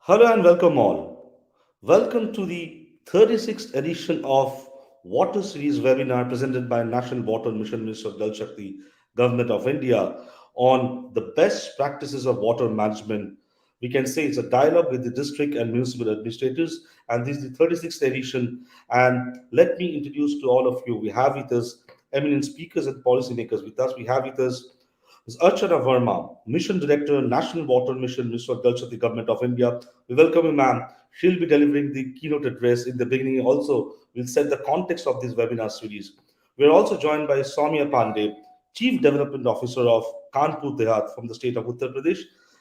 Hello and welcome all. Welcome to the 36th edition of Water Series webinar presented by National Water Mission Minister of Jal Shakti, Government of India on the best practices of water management. We can say it's a dialogue with the district and municipal administrators, and this is the 36th edition. And let me introduce to all of you, we have with us eminent speakers and policymakers with us. We have with us Ms. Archana Verma, Mission Director, National Water Mission, Minister of Jal Shakti, Government of India. We welcome you, ma'am. She'll be delivering the keynote address in the beginning. Also, we'll set the context of this webinar series. We're also joined by Soumya Pandey, Chief Development Officer of Kanpur Dehat from the state of Uttar Pradesh,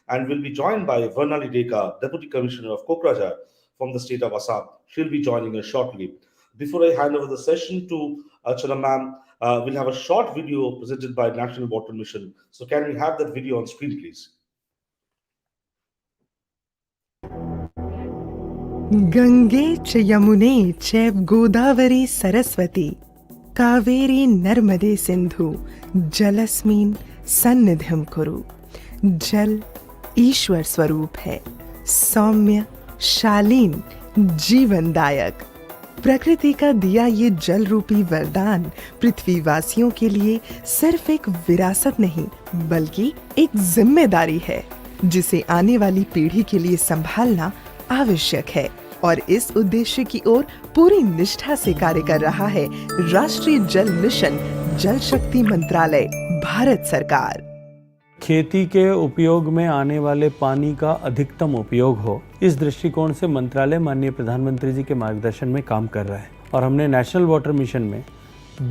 and we'll be joined by Varnali Deka, Deputy Commissioner of Kokrajhar from the state of Assam. She'll be joining us shortly. Before I hand over the session to Archana ma'am, we'll have a short video presented by National Water Mission. So can we have that video on screen, please? Gange च यमुने चैव गोदावरी सरस्वती कावेरी नर्मदे सिंधु जलस्मिन् सन्निधिं कुरु। जल ईश्वर स्वरूप है, सौम्य, शालीन, जीवनदायक। प्रकृति का दिया ये जल रूपी वरदान पृथ्वीवासियों के लिए सिर्फ एक विरासत नहीं बल्कि एक जिम्मेदारी है, जिसे आने वाली पीढ़ी के लिए संभालना आवश्यक है। और इस उद्देश्य की ओर पूरी निष्ठा से कार्य कर रहा है राष्ट्रीय जल मिशन, जल शक्ति मंत्रालय, भारत सरकार। खेती के उपयोग में आने वाले पानी का अधिकतम उपयोग हो, इस दृष्टिकोण से मंत्रालय माननीय प्रधानमंत्री जी के मार्गदर्शन में काम कर रहा है और हमने नेशनल वाटर मिशन में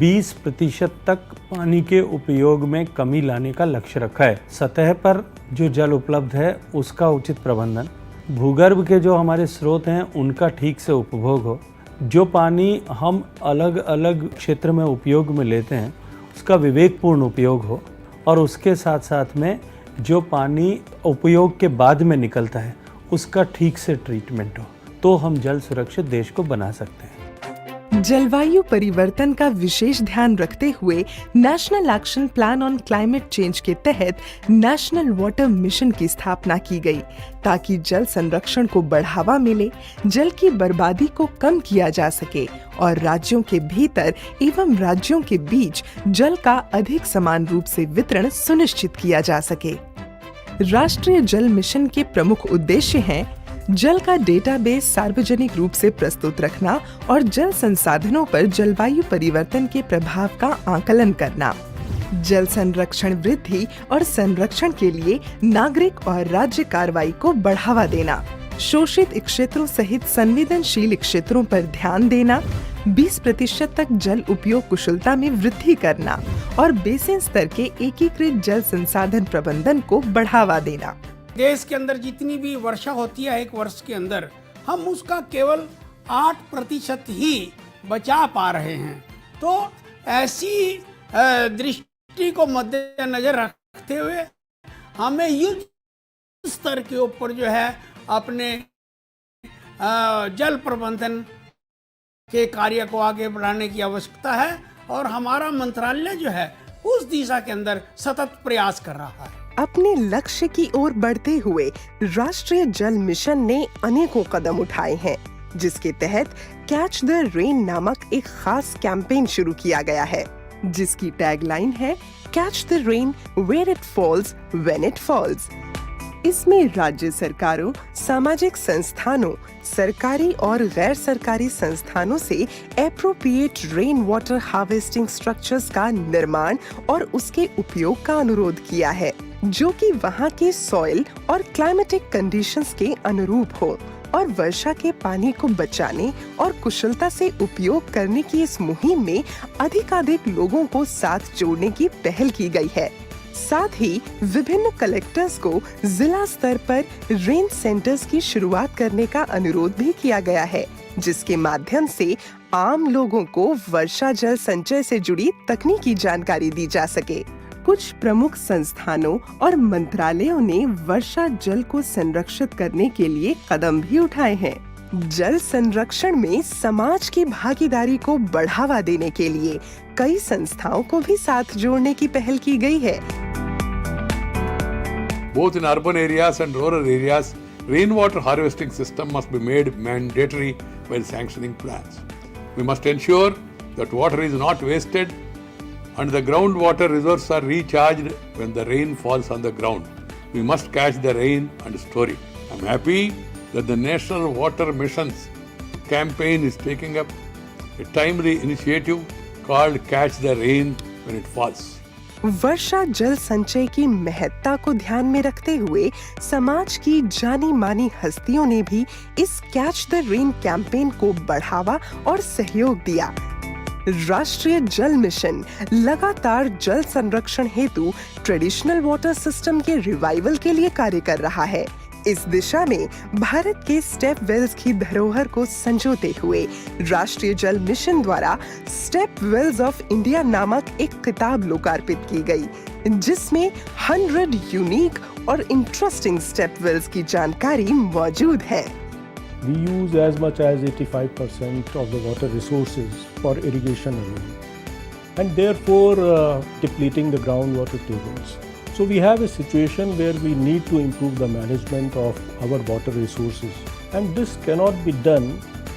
20% तक पानी के उपयोग में कमी लाने का लक्ष्य रखा है। सतह पर जो जल उपलब्ध है उसका उचित प्रबंधन, भूगर्भ के जो हमारे स्रोत हैं उनका ठीक से उपभोग हो, जो पानी हम अलग अलग क्षेत्र में उपयोग में लेते हैं उसका विवेकपूर्ण उपयोग हो, और उसके साथ साथ में जो पानी उपयोग के बाद में निकलता है उसका ठीक से ट्रीटमेंट हो, तो हम जल सुरक्षित देश को बना सकते हैं। जलवायु परिवर्तन का विशेष ध्यान रखते हुए national action plan on climate change के तहत नेशनल वाटर मिशन की स्थापना की गई, ताकि जल संरक्षण को बढ़ावा मिले, जल की बर्बादी को कम किया जा सके और राज्यों के भीतर एवं राज्यों के बीच जल का अधिक समान रूप से वितरण सुनिश्चित किया जा सके। राष्ट्रीय जल मिशन के प्रमुख उद्देश्य हैं जल का डेटाबेस सार्वजनिक रूप से प्रस्तुत रखना और जल संसाधनों पर जलवायु परिवर्तन के प्रभाव का आकलन करना, जल संरक्षण वृद्धि और संरक्षण के लिए नागरिक और राज्य कार्रवाई को बढ़ावा देना, शोषित क्षेत्रों सहित संवेदनशील क्षेत्रों पर ध्यान देना, 20% तक जल उपयोग कुशलता में वृद्धि करना और बेसिन स्तर के एकीकृत जल संसाधन प्रबंधन को बढ़ावा देना। देश के अंदर जितनी भी वर्षा होती है एक वर्ष के अंदर, हम उसका केवल 8% ही बचा पा रहे हैं। तो ऐसी दृष्टि को मद्देनजर रखते हुए हमें युद्ध स्तर के ऊपर जो है अपने जल प्रबंधन के कार्य को आगे बढ़ाने की आवश्यकता है, और हमारा मंत्रालय जो है उस दिशा के अंदर सतत प्रयास कर रहा है। अपने लक्ष्य की ओर बढ़ते हुए राष्ट्रीय जल मिशन ने अनेकों कदम उठाए हैं, जिसके तहत कैच द रेन नामक एक खास कैंपेन शुरू किया गया है, जिसकी टैगलाइन है catch the rain where it falls when it falls. इसमें राज्य सरकारों, सामाजिक संस्थानों, सरकारी और गैर सरकारी संस्थानों से appropriate rain water harvesting structures का निर्माण और उसके उपयोग का अनुरोध किया है, जो कि वहां के सॉइल और क्लाइमेटिक कंडीशंस के अनुरूप हो, और वर्षा के पानी को बचाने और कुशलता से उपयोग करने की इस मुहिम में अधिकाधिक लोगों को साथ जोड़ने की पहल की गई है। साथ ही विभिन्न कलेक्टर्स को जिला स्तर पर रेन सेंटर्स की शुरुआत करने का अनुरोध भी किया गया है, जिसके माध्यम से आम लोगों को वर्षा जल संचय से जुड़ी तकनीकी जानकारी दी जा सके। कुछ प्रमुख संस्थानों और मंत्रालयों ने वर्षा जल को संरक्षित करने के लिए कदम भी उठाए हैं। जल संरक्षण में समाज की भागीदारी को बढ़ावा देने के लिए कई संस्थाओं को भी साथ जोड़ने की पहल की गई है। Both in urban areas and rural areas, Rainwater harvesting system must be made mandatory while sanctioning plans. We must ensure that water is not wasted and the groundwater reserves are recharged when the rain falls on the ground. We must catch the rain and store it. I am happy that the National Water Mission's campaign is taking up a timely initiative called Catch the Rain when it falls. वर्षा जल संचय की महत्ता को ध्यान में रखते हुए समाज की जानी मानी हस्तियों ने भी इस कैच द रेन कैंपेन को बढ़ावा और सहयोग दिया। राष्ट्रीय जल मिशन लगातार जल संरक्षण हेतु ट्रेडिशनल वाटर सिस्टम के रिवाइवल के लिए कार्य कर रहा है। इस दिशा में भारत के स्टेप वेल्स की धरोहर को संजोते हुए राष्ट्रीय जल मिशन द्वारा स्टेप वेल्स ऑफ इंडिया नामक एक किताब लोकार्पित की गई, जिसमें 100 यूनिक और इंटरेस्टिंग स्टेप वेल्स की जानकारी मौजूद है। We use as much as 85% of the water resources for irrigation alone, and therefore depleting the groundwater tables. So we have a situation where we need to improve the management of our water resources, and this cannot be done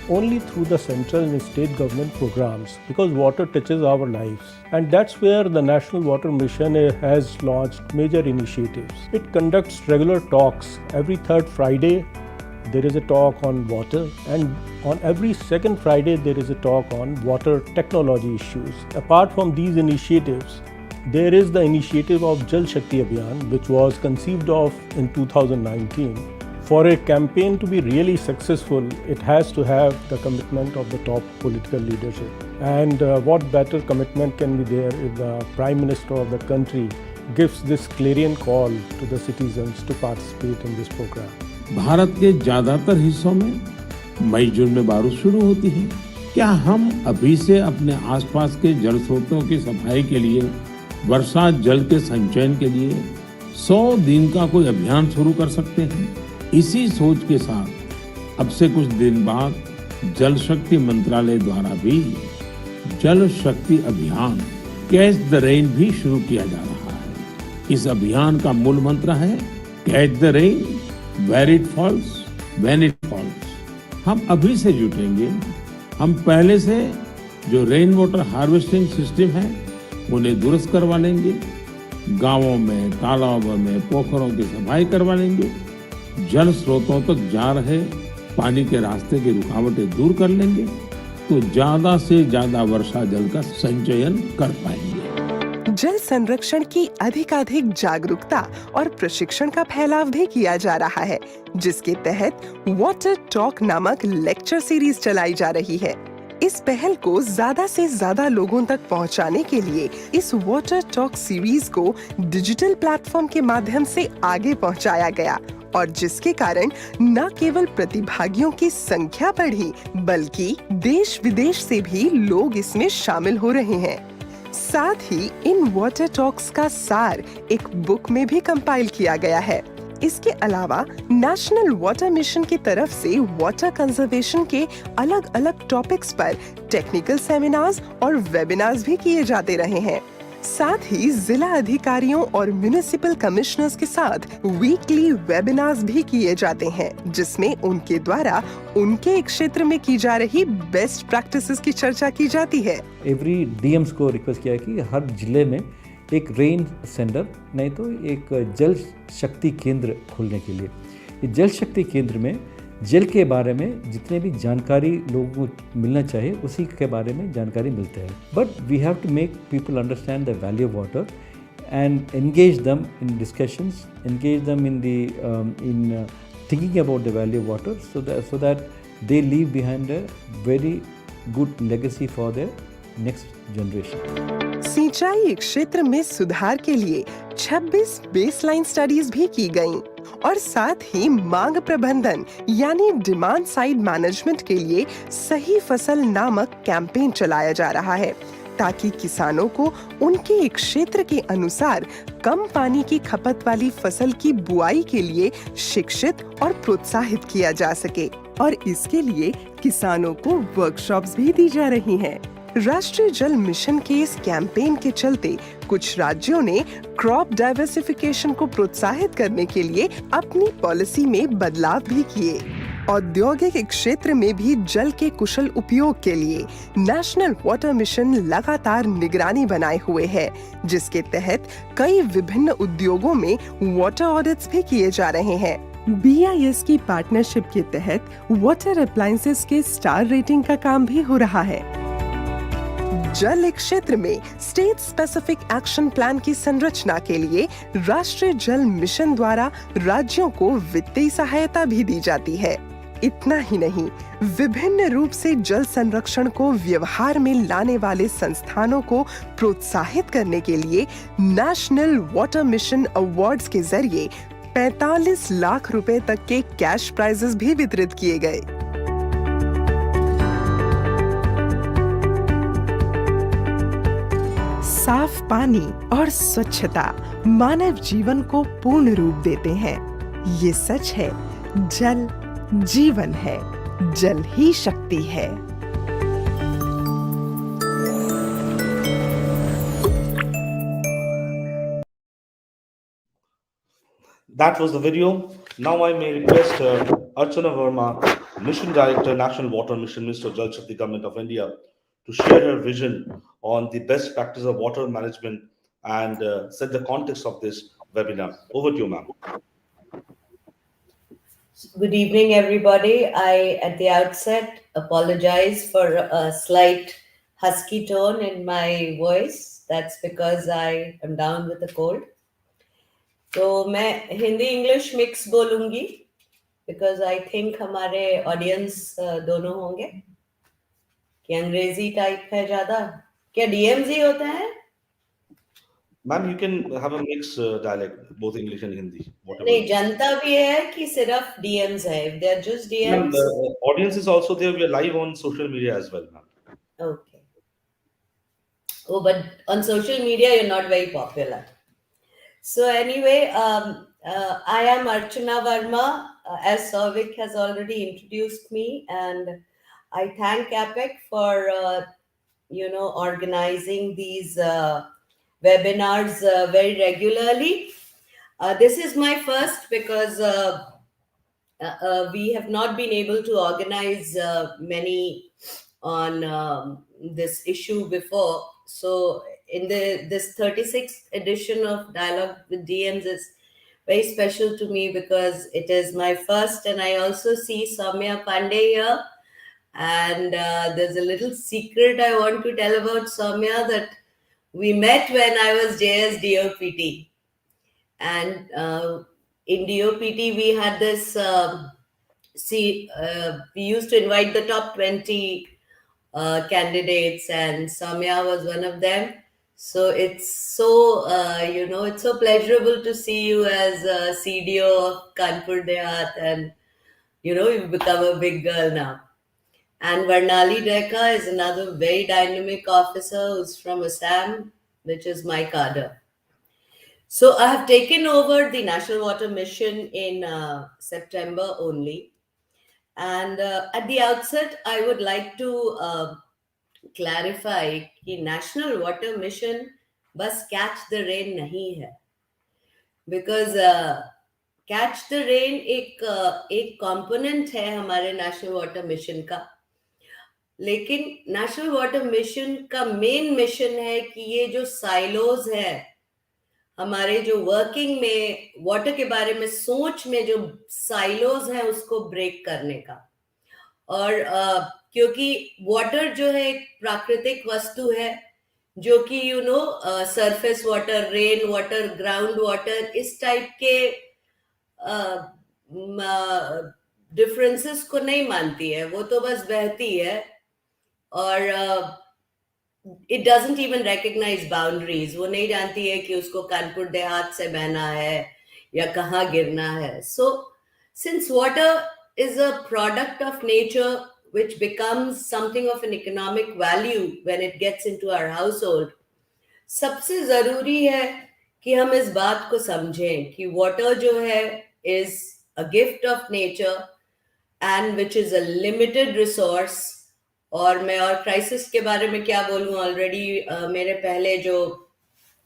only through the central and state government programs, because water touches our lives, and that's where the National Water Mission has launched major initiatives. It conducts regular talks. Every third Friday there is a talk on water, and on every second Friday there is a talk on water technology issues. Apart from these initiatives, there is the initiative of Jal Shakti Abhiyan, which was conceived of in 2019. For a campaign to be really successful, it has to have the commitment of the top political leadership. And what better commitment can be there if the Prime Minister of the country gives this clarion call to the citizens to participate in this program. Bharat के ज्यादातर हिस्सों में मई जून में बारिश शुरू होती है। क्या हम अभी से अपने आसपास के जल स्रोतों की सफाई के लिए, वर्षा जल के संचयन के लिए 100 दिन का कोई अभियान शुरू कर सकते हैं? इसी सोच के साथ अब से कुछ दिन बाद जल शक्ति मंत्रालय द्वारा भी जल शक्ति अभियान कैच द रेन भी शुरू किया जा रहा है। इस अभियान का मूल मंत्र है catch the rain where it falls when it falls. हम अभी से जुटेंगे। हम पहले से जो रेन वाटर हार्वेस्टिंग सिस्टम है उन्हें दुरुस्त करवा लेंगे, गांवों में, तालाबों में, पोखरों की सफाई करवा लेंगे, जल स्रोतों तक जा रहे पानी के रास्ते की रुकावटें दूर कर लेंगे, तो ज्यादा से ज्यादा वर्षा जल का संचयन कर पाएंगे। जल संरक्षण की अधिकाधिक जागरूकता और प्रशिक्षण का फैलाव भी किया जा रहा है, जिसके तहत वाटर टॉक नामक लेक्चर सीरीज चलाई जा रही है। इस पहल को ज्यादा से ज्यादा लोगों तक पहुंचाने के लिए इस वाटर टॉक सीरीज को डिजिटल प्लेटफॉर्म के माध्यम से आगे पहुंचाया गया, और जिसके कारण न केवल प्रतिभागियों की संख्या बढ़ी, बल्कि देश विदेश से भी लोग इसमें शामिल हो रहे हैं। साथ ही इन वाटर टॉक्स का सार एक बुक में भी कंपाइल किया गया है। इसके अलावा नेशनल वाटर मिशन की तरफ से वाटर कंजर्वेशन के अलग अलग टॉपिक्स पर टेक्निकल सेमिनार्स और वेबिनार्स भी किए जाते रहे हैं। साथ ही जिला अधिकारियों और म्युनिसिपल कमिश्नर्स के साथ वीकली वेबिनार्स भी किए जाते हैं, जिसमें उनके द्वारा उनके एक क्षेत्र में की जा रही बेस्ट प्रैक्टिसेस की चर्चा की जाती है। एवरी डीएम्स को रिक्वेस्ट किया कि हर जिले में एक रेन सेंटर नहीं तो एक जल शक्ति केंद्र खोलने के लिए। ये जल शक्ति केंद्र में जल के बारे में जितने भी जानकारी लोगों को मिलना चाहिए उसी के बारे में जानकारी मिलते हैं। But we have to make people understand the value of water and engage them in discussions, engage them in thinking about the value of water so that they leave behind a very good legacy for their next generation. सिंचाई क्षेत्र में सुधार के लिए 26 baseline studies भी की गईं, और साथ ही मांग प्रबंधन यानी डिमांड साइड मैनेजमेंट के लिए सही फसल नामक कैंपेन चलाया जा रहा है, ताकि किसानों को उनके एक क्षेत्र के अनुसार कम पानी की खपत वाली फसल की बुआई के लिए शिक्षित और प्रोत्साहित किया जा सके। और इसके लिए किसानों को वर्कशॉप्स भी दी जा रही हैं। राष्ट्रीय जल मिशन के इस कैंपेन के चलते कुछ राज्यों ने क्रॉप डाइवर्सिफिकेशन को प्रोत्साहित करने के लिए अपनी पॉलिसी में बदलाव भी किए। औद्योगिक क्षेत्र में भी जल के कुशल उपयोग के लिए नेशनल वाटर मिशन लगातार निगरानी बनाए हुए है, जिसके तहत कई विभिन्न उद्योगों में वाटर ऑडिट्स भी किए जा रहे हैं। BIS की पार्टनरशिप के तहत वाटर अप्लायंसेस के स्टार रेटिंग का काम भी हो रहा है। जल क्षेत्र में स्टेट स्पेसिफिक एक्शन प्लान की संरचना के लिए राष्ट्रीय जल मिशन द्वारा राज्यों को वित्तीय सहायता भी दी जाती है। इतना ही नहीं, विभिन्न रूप से जल संरक्षण को व्यवहार में लाने वाले संस्थानों को प्रोत्साहित करने के लिए नेशनल वाटर मिशन अवार्ड्स के जरिए 45 लाख रुपए तक के कैश प्राइजेस भी वितरित किए गए। साफ पानी और स्वच्छता मानव जीवन को पूर्ण रूप देते हैं। ये सच है, जल जीवन है, जल ही शक्ति है। That was the video. Now I may request Archana Verma, Mission Director, National Water Mission, Minister of Jal Shakti, Government of India, to share her vision on the best practice of water management and set the context of this webinar. Over to you, ma'am. Good evening, everybody. I, at the outset, apologize for a slight husky tone in my voice. That's because I am down with a cold. तो मैं Hindi English mix बोलूंगी because I think हमारे audience दोनों होंगे कि अंग्रेजी type है ज्यादा। क्या DMs ही होते हैं? Ma'am, you can have a mixed dialect, both English and Hindi. नहीं, जनता भी है कि सिर्फ DMs है? If they are just Ma'am, DMs, the audience is also there. We are live on social media as well, ma'am. okay. Oh, but on social media you're not very popular. So anyway, I am Archana Verma, as Souvik has already introduced me, and I thank APEC for organizing these webinars very regularly. This is my first because we have not been able to organize many on this issue before. So in this 36th edition of Dialogue with DMs is very special to me because it is my first, and I also see Soumya Pandey here. And there's a little secret I want to tell about Soumya, that we met when I was JS DOPT. And in DOPT, we had this, we used to invite the top 20 candidates, and Soumya was one of them. So it's so, it's so pleasurable to see you as CDO of Kanpur Dehat, and, you've become a big girl now. And Varnali Deka is another very dynamic officer who's from Assam, which is my cadre. So I have taken over the National Water Mission in September only. And at the outset, I would like to clarify कि National Water Mission बस catch the rain नहीं है, because catch the rain एक component है हमारे National Water Mission का, लेकिन National Water Mission का main mission है कि ये जो silos है हमारे, जो वर्किंग में वाटर के बारे में सोच में जो साइलोज हैं उसको ब्रेक करने का। और क्योंकि वाटर जो है एक प्राकृतिक वस्तु है जो कि surface water, rain water, ground water, इस टाइप के डिफरेंसेस को नहीं मानती है, वो तो बस बहती है और it doesn't even recognize boundaries. वो नहीं जानती है कि उसको कानपुर देहात से बहना है या कहाँ गिरना है. So since water is a product of nature which becomes something of an economic value when it gets into our household, सबसे जरूरी है कि हम इस बात को समझें कि water जो है is a gift of nature and which is a limited resource और मैं और क्राइसिस के बारे में क्या बोलूं, ऑलरेडी मेरे पहले जो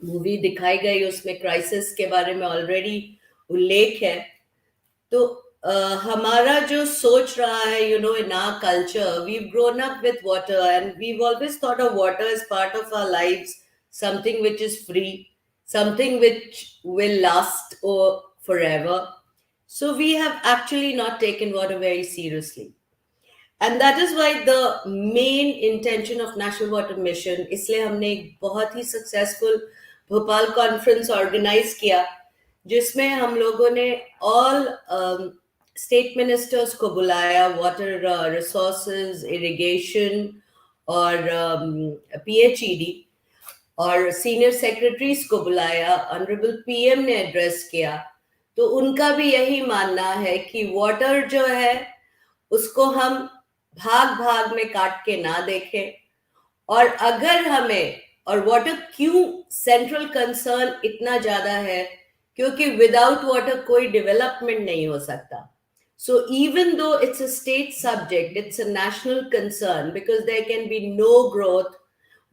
मूवी दिखाई गई उसमें क्राइसिस के बारे में ऑलरेडी उल्लेख है। तो हमारा जो सोच रहा है, in our culture, we've grown up with water and we've always thought of water as part of our lives, something which is free, something which will last forever. So we have actually not taken water very seriously. And that is why the main intention of National Water Mission, इसलिए हमने एक बहुत ही successful Bhopal conference organise किया, जिसमें हम लोगों ने all state ministers को बुलाया, वाटर रिसोर्सेज, इरिगेशन और PHED, और सीनियर सेक्रेटरीज को बुलाया, ऑनरेबल PM ने एड्रेस किया। तो उनका भी यही मानना है कि वाटर जो है उसको हम भाग भाग में काट के ना देखें, और अगर हमें, और वाटर क्यों सेंट्रल कंसर्न इतना ज्यादा है, क्योंकि विदाउट वाटर कोई डेवलपमेंट नहीं हो सकता। So even though it's a state subject, it's a national concern because there can be no growth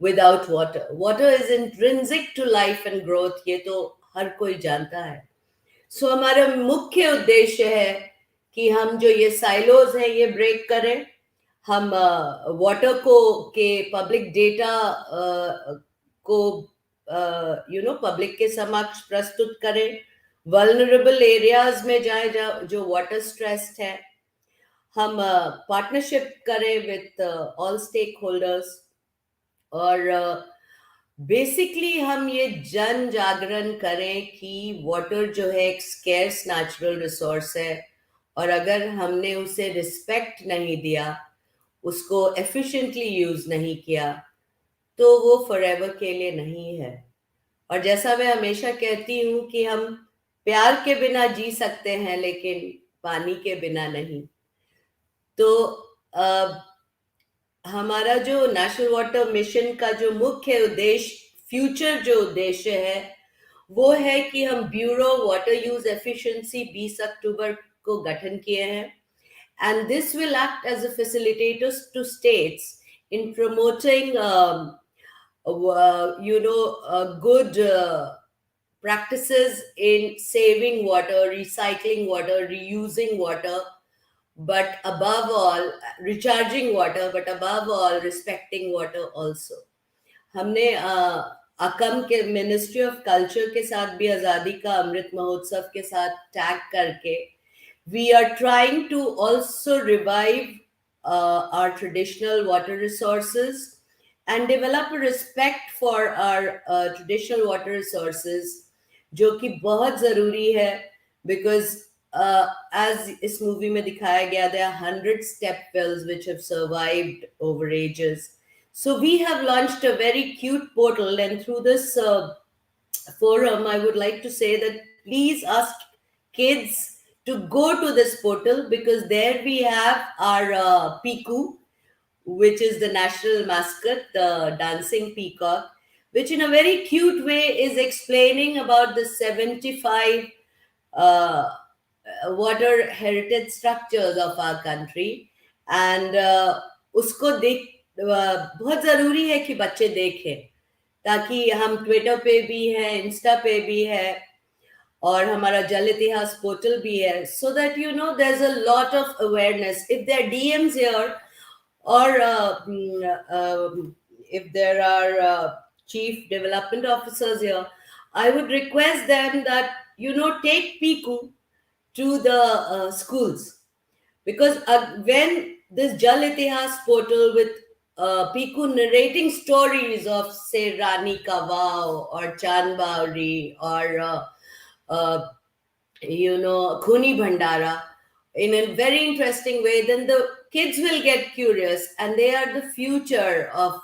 without water. Water is intrinsic to life and growth, ये तो हर कोई जानता है। So हमारा मुख्य उद्देश्य है कि हम जो ये साइलोज हैं ये ब्रेक करें, हम वाटर को के पब्लिक डेटा को पब्लिक के समक्ष प्रस्तुत करें, वल्नरेबल एरियाज में जाए जो वाटर स्ट्रेस्ड है, हम पार्टनरशिप करें विथ ऑल स्टेक होल्डर्स, और बेसिकली हम ये जन जागरण करें कि वाटर जो है एक स्केर्स नेचुरल रिसोर्स है, और अगर हमने उसे रिस्पेक्ट नहीं दिया, उसको एफिशिएंटली यूज नहीं किया, तो वो फॉरएवर के लिए नहीं है। और जैसा मैं हमेशा कहती हूँ कि हम प्यार के बिना जी सकते हैं लेकिन पानी के बिना नहीं। तो हमारा जो नेशनल वाटर मिशन का जो मुख्य उद्देश्य, फ्यूचर जो उद्देश्य है, वो है कि हम ब्यूरो वाटर यूज एफिशिएंसी 20 अक्टूबर को गठन किए हैं, and this will act as a facilitator to states in promoting good practices in saving water, recycling water, reusing water, but above all recharging water, but above all respecting water also. हमने अकम के ministry of culture के साथ भी आज़ादी का अमृत महोत्सव के साथ tag करके we are trying to also revive our traditional water resources and develop a respect for our traditional water resources, जो कि बहुत ज़रूरी है, because as इस मूवी में दिखाया गया, there are 100 step wells which have survived over ages. So we have launched a very cute portal, and through this forum, I would like to say that please ask kids to go to this portal, because there we have our Piku, which is the national mascot, the dancing peacock, which in a very cute way is explaining about the 75 water heritage structures of our country. And उसको बहुत ज़रूरी है कि बच्चे देखें, ताकि हम Twitter पे भी है, इंस्टा पे भी है, और हमारा जल इतिहास पोर्टल भी है, so that there's a lot of awareness. If there are DMs here, or if there are chief development officers here, I would request them that take Piku to the schools, because when this Jal Itihas portal with Piku narrating stories of, say, Rani Ka Vav or Chanbauri or Khuni Bhandara in a very interesting way, then the kids will get curious, and they are the future of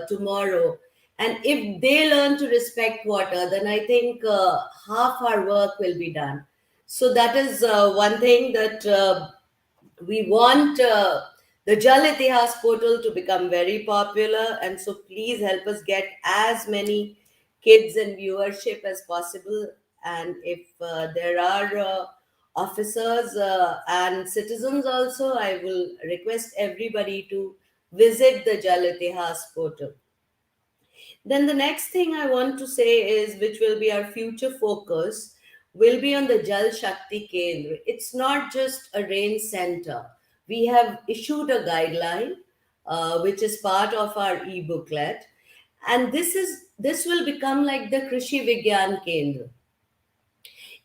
tomorrow. And if they learn to respect water, then I think half our work will be done. So that is one thing that we want the Jal Itihas portal to become very popular. And so please help us get as many kids and viewership as possible. And if there are officers and citizens also, I will request everybody to visit the Jal Itihas portal. Then the next thing I want to say is, which will be our future focus, will be on the Jal Shakti Kendra. It's not just a rain center. We have issued a guideline, which is part of our e-booklet, and this will become like the Krishi Vigyan Kendra.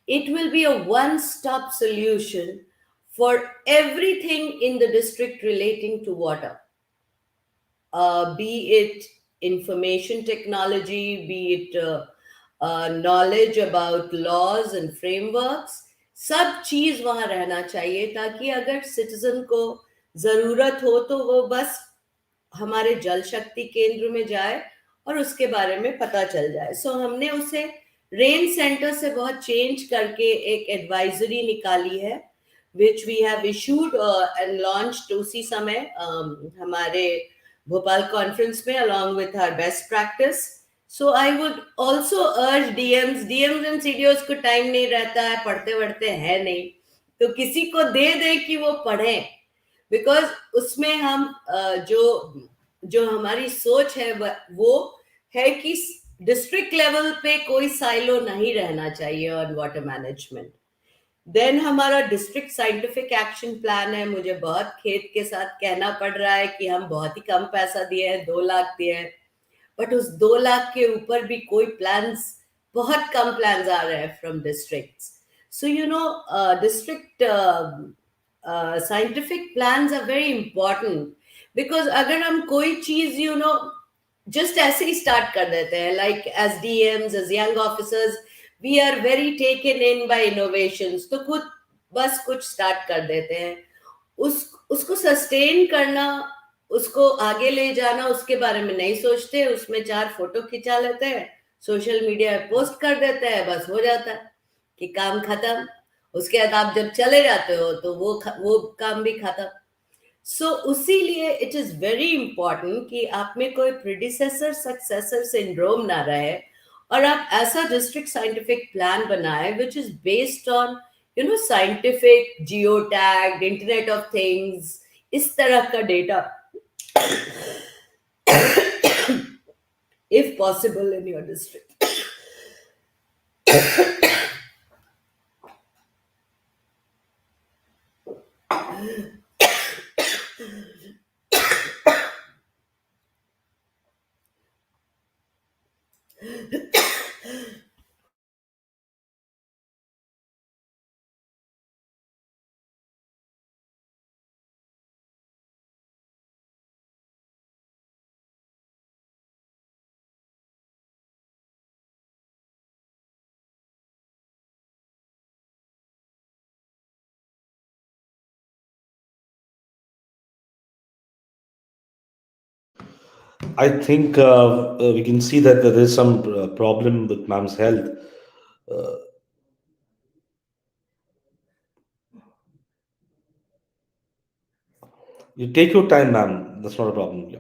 It will be a one-stop solution for everything in the district relating to water, be it information technology, be it knowledge about laws and frameworks. सब चीज वहां रहना चाहिए, ताकि अगर citizen को जरूरत हो तो वो बस हमारे जल शक्ति केंद्र में जाए और उसके बारे में पता चल जाए. सो हमने उसे रेन सेंटर से बहुत चेंज करके एक एडवाइजरी निकाली है, which we have issued and launched उसी समय हमारे भोपाल कॉन्फ्रेंस में, along with our best practice. So I would also urge DMs and CDOs को टाइम नहीं रहता है, पढ़ते पढ़ते है नहीं, तो किसी को दे दे कि वो पढ़ें, बिकॉज उसमें हम जो हमारी सोच है वो है कि डिस्ट्रिक्ट लेवल पे कोई साइलो नहीं रहना चाहिए ऑन वाटर मैनेजमेंट. देन हमारा डिस्ट्रिक्ट साइंटिफिक एक्शन प्लान है. मुझे बहुत खेत के साथ कहना पड़ रहा है कि हम बहुत ही कम पैसा दिए हैं, 2 लाख दिए हैं, बट उस 2 लाख के ऊपर भी कोई प्लान्स, बहुत कम प्लान्स आ रहे हैं from districts. So you know, district scientific plans are very important, because अगर हम कोई चीज जस्ट ऐसे ही स्टार्ट कर देते हैं, like as DMs, as young officers, we are very taken in by innovations, तो खुद बस कुछ स्टार्ट कर देते हैं. उसको सस्टेन करना, उसको आगे ले जाना, उसके बारे में नहीं सोचते, उसमें 4 फोटो खिंचा लेते हैं, सोशल मीडिया पे पोस्ट कर देते हैं, बस हो जाता है कि काम खत्म. उसके बाद आप जब चले जाते हो तो वो काम भी खत्म. सो उसी लिए इट इज वेरी इंपॉर्टेंट कि आप में कोई प्रेडिसेसर सक्सेसर सिंड्रोम ना रहे, और आप ऐसा डिस्ट्रिक्ट साइंटिफिक प्लान बनाए which is based on scientific, geo tag, internet of things, इस तरह का data, if possible, in your district. I think we can see that there is some problem with ma'am's health. Uh, you take your time, ma'am. That's not a problem. Yeah.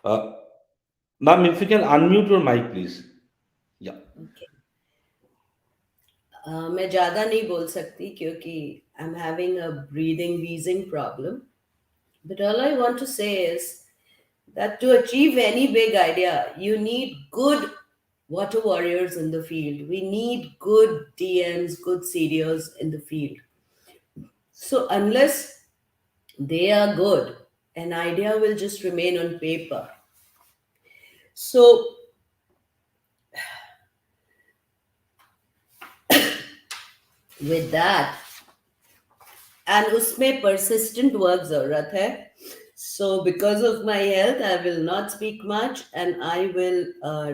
Uh, Ma'am, if you can unmute your mic, please. Yeah. Okay. मैं ज़्यादा नहीं बोल सकती क्योंकि I'm having a breathing wheezing problem. But all I want to say is that to achieve any big idea, you need good water warriors in the field. We need good DMs, good CDOs in the field. So unless they are good, an idea will just remain on paper. So with that, and उसमें persistent work ज़रूरत है. So because of my health, I will not speak much, and I will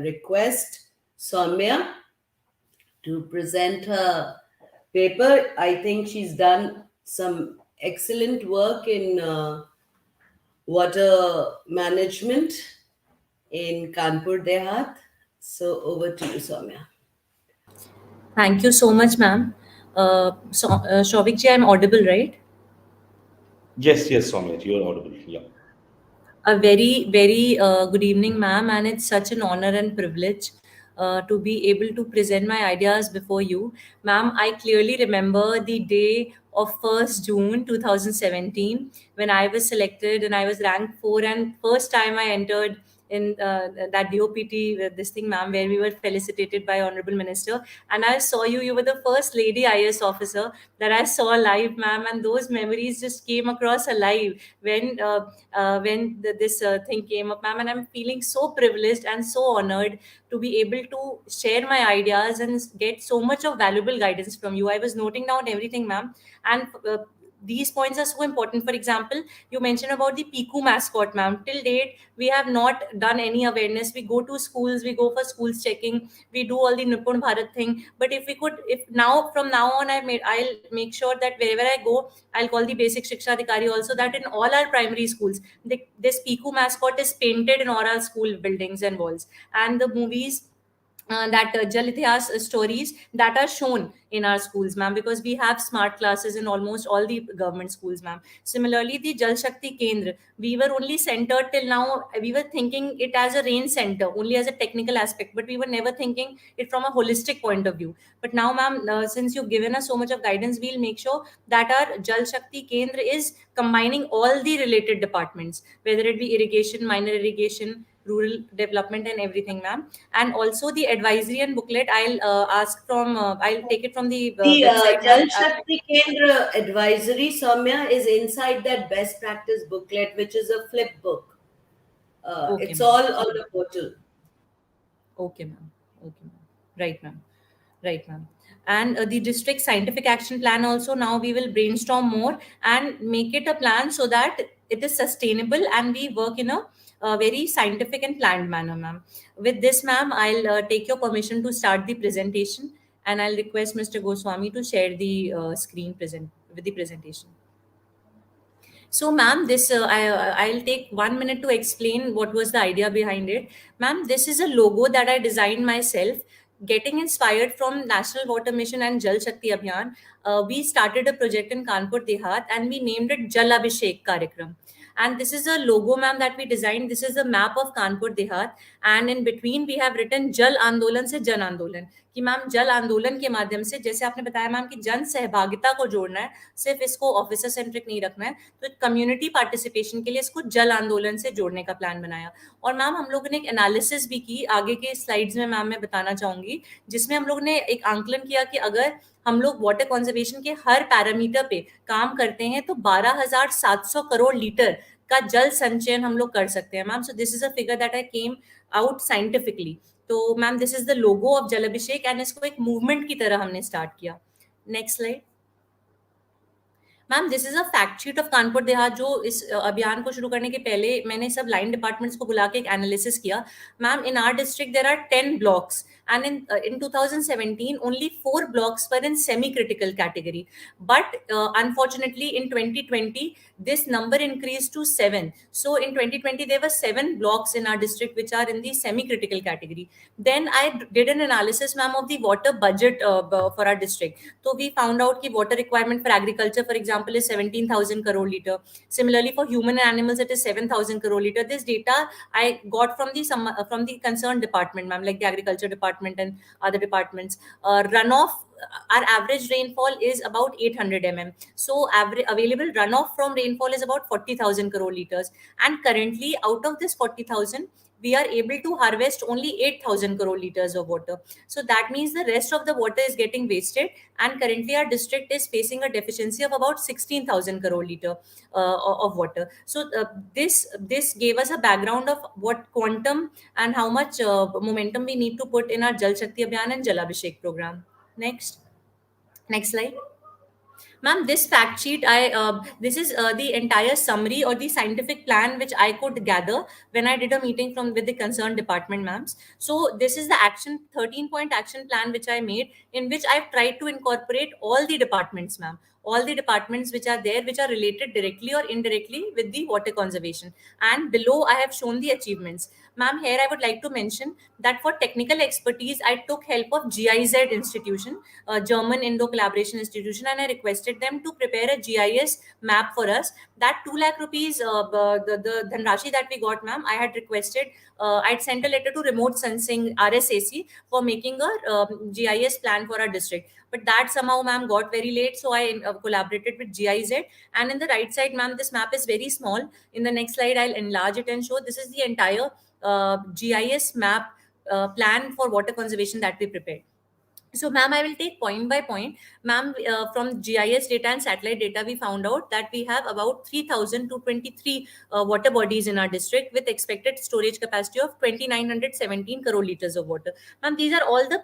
request Soumya to present her paper. I think she's done some excellent work in water management in Kanpur Dehat. So over to you, Soumya. Thank you so much, ma'am. Shobik ji, I'm audible, right? Yes, yes, Soumya, you're audible. Yeah. A very, very good evening, ma'am, and it's such an honor and privilege to be able to present my ideas before you. Ma'am, I clearly remember the day of 1st June 2017 when I was selected and I was ranked 4, and first time I entered in that DOPT, this thing, ma'am, where we were felicitated by Honorable Minister. And I saw you, you were the first lady IS officer that I saw live, ma'am, and those memories just came across alive when this thing came up, ma'am. And I'm feeling so privileged and so honored to be able to share my ideas and get so much of valuable guidance from you. I was noting down everything, ma'am, and these points are so important. For example, you mentioned about the Piku mascot, ma'am. Till date, we have not done any awareness. We go to schools, we go for schools checking, we do all the Nippon Bharat thing. But if we could, if now from now on, I'll make sure that wherever I go, I'll call the basic Shiksha Adhikari also, that in all our primary schools, this Piku mascot is painted in all our school buildings and walls. And the movies that Jal Itihas stories that are shown in our schools, ma'am, because we have smart classes in almost all the government schools, ma'am. Similarly, the Jal Shakti Kendra, we were only centered till now, we were thinking it as a rain center, only as a technical aspect, but we were never thinking it from a holistic point of view. But now, ma'am, since you've given us so much of guidance, we'll make sure that our Jal Shakti Kendra is combining all the related departments, whether it be irrigation, minor irrigation, rural development, and everything, ma'am. And also the advisory and booklet, I'll take it from the The website, Jal ma'am. Shakti Kendra advisory, Soumya, is inside that best practice booklet, which is a flip book. Okay, It's ma'am. all on the portal. Okay, ma'am. Okay, ma'am. Right, ma'am. Right, ma'am. And the district scientific action plan also, now we will brainstorm more and make it a plan so that it is sustainable and we work in a very scientific and planned manner, ma'am. With this, ma'am, I'll take your permission to start the presentation, and I'll request Mr. Goswami to share the screen present with the presentation. So, ma'am, I'll take 1 minute to explain what was the idea behind it. Ma'am, this is a logo that I designed myself, getting inspired from National Water Mission and Jal Shakti Abhiyan. We started a project in Kanpur Dehat and we named it Jal Abhishek Karyakram. And this is a logo, ma'am, that we designed. This is a map of Kanpur Dehat, and in between we have written Jal Andolan se Jan Andolan. कि ma'am जल आंदोलन के माध्यम से, जैसे आपने बताया ma'am कि जन सहभागिता को जोड़ना है, सिर्फ इसको ऑफिसर सेंट्रिक नहीं रखना है, तो कम्युनिटी पार्टिसिपेशन के लिए इसको जल आंदोलन से जोड़ने का प्लान बनाया. और मैम हम लोगों ने एक एनालिसिस भी की, आगे के स्लाइड्स में मैम मैं बताना चाहूंगी, जिसमें हम लोग ने एक आंकलन किया कि अगर हम लोग वाटर कंजर्वेशन के हर पैरामीटर पे काम करते हैं तो 12,700 करोड़ लीटर का जल संचयन हम लोग कर सकते हैं, ma'am. So this is a figure that I came out scientifically. तो ma'am, this is the logo of Jal Abhishek, and इसको एक मूवमेंट की तरह हमने स्टार्ट किया. Next slide. Ma'am, this is a fact sheet of Kanpur Dehat, जो इस अभियान को शुरू करने के पहले मैंने सब लाइन डिपार्टमेंट्स को बुला के एक एनालिसिस किया. Ma'am, in our district there are 10 blocks, and in 2017 only 4 blocks were in semi critical category, but unfortunately in 2020 this number increased to 7. So in 2020 there were 7 blocks in our district which are in the semi critical category. Then I did an analysis, ma'am, of the water budget for our district. So we found out ki water requirement for agriculture, for example, is 17,000 crore liter. Similarly for human and animals it is 7,000 crore liter. This data I got from the concerned department, ma'am, like the agriculture department and other departments. Runoff, our average rainfall is about 800 mm. So average available runoff from rainfall is about 40,000 crore liters. And currently out of this 40,000, we are able to harvest only 8,000 crore liters of water. So that means the rest of the water is getting wasted. And currently our district is facing a deficiency of about 16,000 crore liter of water. So this gave us a background of what quantum and how much momentum we need to put in our Jal Shakti Abhiyan and Jal Abhishek program. Next slide. Ma'am, this fact sheet, this is the entire summary or the scientific plan which I could gather when I did a meeting with the concerned department, ma'ams. So this is the 13-point action plan which I made, in which I've tried to incorporate all the departments, ma'am. all the departments which are there, which are related directly or indirectly with the water conservation. And below I have shown the achievements. Ma'am, here I would like to mention that for technical expertise, I took help of GIZ institution, German Indo Collaboration Institution, and I requested them to prepare a GIS map for us. That 2 lakh rupees, the Dhanrashi that we got, ma'am, I had requested, I'd sent a letter to Remote Sensing RSAC for making a GIS plan for our district. But that somehow, ma'am, got very late. So I collaborated with GIZ. And in the right side, ma'am, this map is very small. In the next slide, I'll enlarge it and show this is the entire GIS map plan for water conservation that we prepared. So, ma'am, I will take point by point. Ma'am, from GIS data and satellite data, we found out that we have about 3,223 water bodies in our district with expected storage capacity of 2,917 crore liters of water. Ma'am, these are all the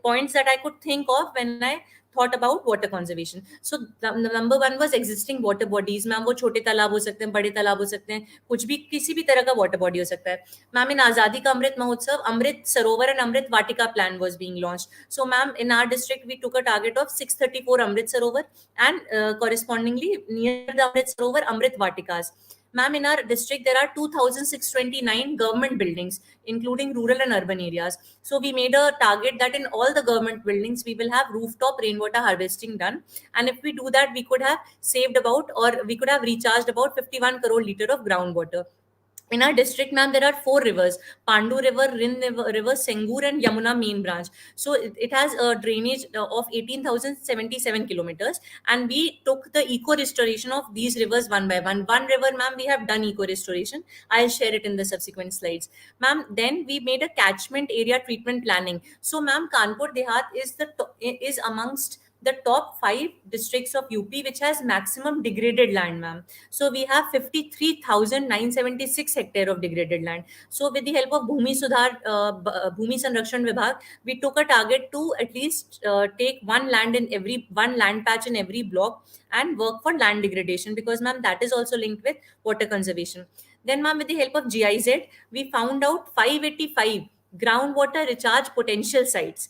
points that I could think of when I thought about water conservation. So the number one was existing water bodies. Ma'am वो छोटे तालाब हो सकते हैं, बड़े तालाब हो सकते हैं, कुछ भी किसी भी तरह का वाटर बॉडी हो सकता है. मैम, इन आजादी का अमृत Mahotsav, Amrit Sarovar and Amrit Vatika plan was being launched. So ma'am, in our district we took a target of 634 Amrit Sarovar and correspondingly near the Amrit Sarovar, Amrit Vatikas. Ma'am, in our district there are 2,629 government buildings, including rural and urban areas. So we made a target that in all the government buildings we will have rooftop rainwater harvesting done. And if we do that, we could have saved about, or we could have recharged about 51 crore liter of groundwater. In our district, ma'am, there are 4 rivers: Pandu River, Rin River, Sengur, and Yamuna main branch. So it has a drainage of 18,077 kilometers. And we took the eco restoration of these rivers one by one. One river, ma'am, we have done eco restoration. I'll share it in the subsequent slides. Ma'am, then we made a catchment area treatment planning. So, ma'am, Kanpur Dehat is amongst the top 5 districts of UP which has maximum degraded land, ma'am. So we have 53,976 hectare of degraded land. So with the help of Bhumi Sanrakshan Vibhag, we took a target to at least take one land patch in every block and work for land degradation, because, ma'am, that is also linked with water conservation. Then, ma'am, with the help of GIZ, we found out 585 groundwater recharge potential sites.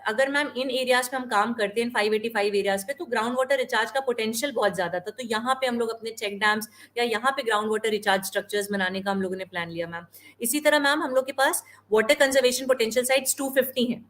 अगर ma'am इन areas पे हम काम करते हैं 585 areas पे, तो ground water recharge का potential बहुत ज्यादा था. तो यहाँ पे हम लोग अपने चेक डैम्स या यहाँ पे ग्राउंड वाटर रिचार्ज स्ट्रक्चर्स बनाने का हम लोगों ने प्लान लिया, मैम. इसी तरह, मैम, हम लोग के पास वाटर कंजर्वेशन पोटेंशियल साइट्स 250 हैं,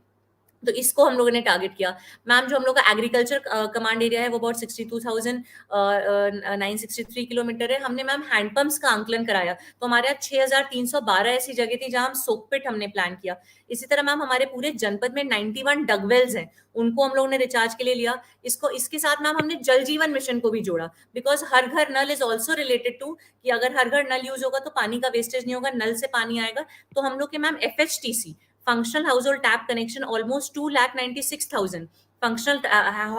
तो इसको हम लोगों ने टारगेट किया. मैम, जो हम लोग का एग्रीकल्चर कमांड एरिया है वो अबाउट 62,963 किलोमीटर है. हमने, मैम, हैंडपंप्स का आंकलन कराया, तो हमारे यहाँ 6,312 ऐसी जगह थी जहां हम सोकपिट हमने प्लान किया. इसी तरह, मैम, हमारे पूरे जनपद में 91 डगवेल्स हैं, उनको हम लोगों ने रिचार्ज के लिए लिया. इसके साथ, मैम, हमने जल जीवन मिशन को भी जोड़ा, because Har Ghar Nal is also related to कि अगर हर घर नल यूज होगा तो पानी का वेस्टेज नहीं होगा, नल से पानी आएगा. तो हम लोग के, ma'am, FHTC functional household tap connection almost 2,96,000 functional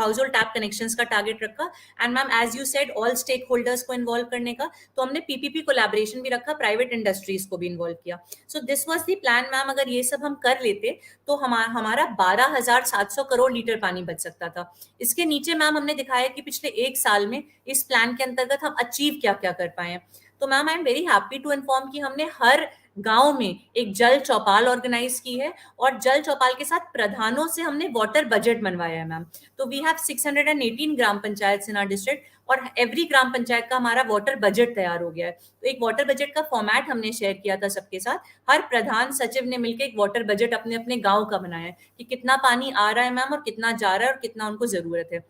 household tap connections का टारगेट रखा. And, ma'am, as you said, all stakeholders को इन्वॉल्व करने का, तो हमने PPP कोलैबोरेशन भी रखा, प्राइवेट इंडस्ट्रीज को भी इन्वॉल्व किया. So this was the plan, ma'am. अगर ये सब हम कर लेते तो हमारा 12,700 करोड़ लीटर पानी बच सकता था. इसके नीचे, मैम, हमने दिखाया कि पिछले 1 साल में इस प्लान के अंतर्गत हम अचीव क्या क्या कर पाए हैं. तो, ma'am, I am very happy to inform कि हमने हर गांव में एक जल चौपाल ऑर्गेनाइज की है, और जल चौपाल के साथ प्रधानों से हमने वाटर बजट बनवाया है, मैम. तो we have 618 gram panchayat in our district, और एवरी ग्राम पंचायत का हमारा वाटर बजट तैयार हो गया है. तो एक वाटर बजट का फॉर्मेट हमने शेयर किया था सबके साथ. हर प्रधान सचिव ने मिलकर एक वाटर बजट अपने अपने गांव का बनाया है कि कितना पानी आ रहा है, मैम, और कितना जा रहा है, और कितना उनको जरूरत है.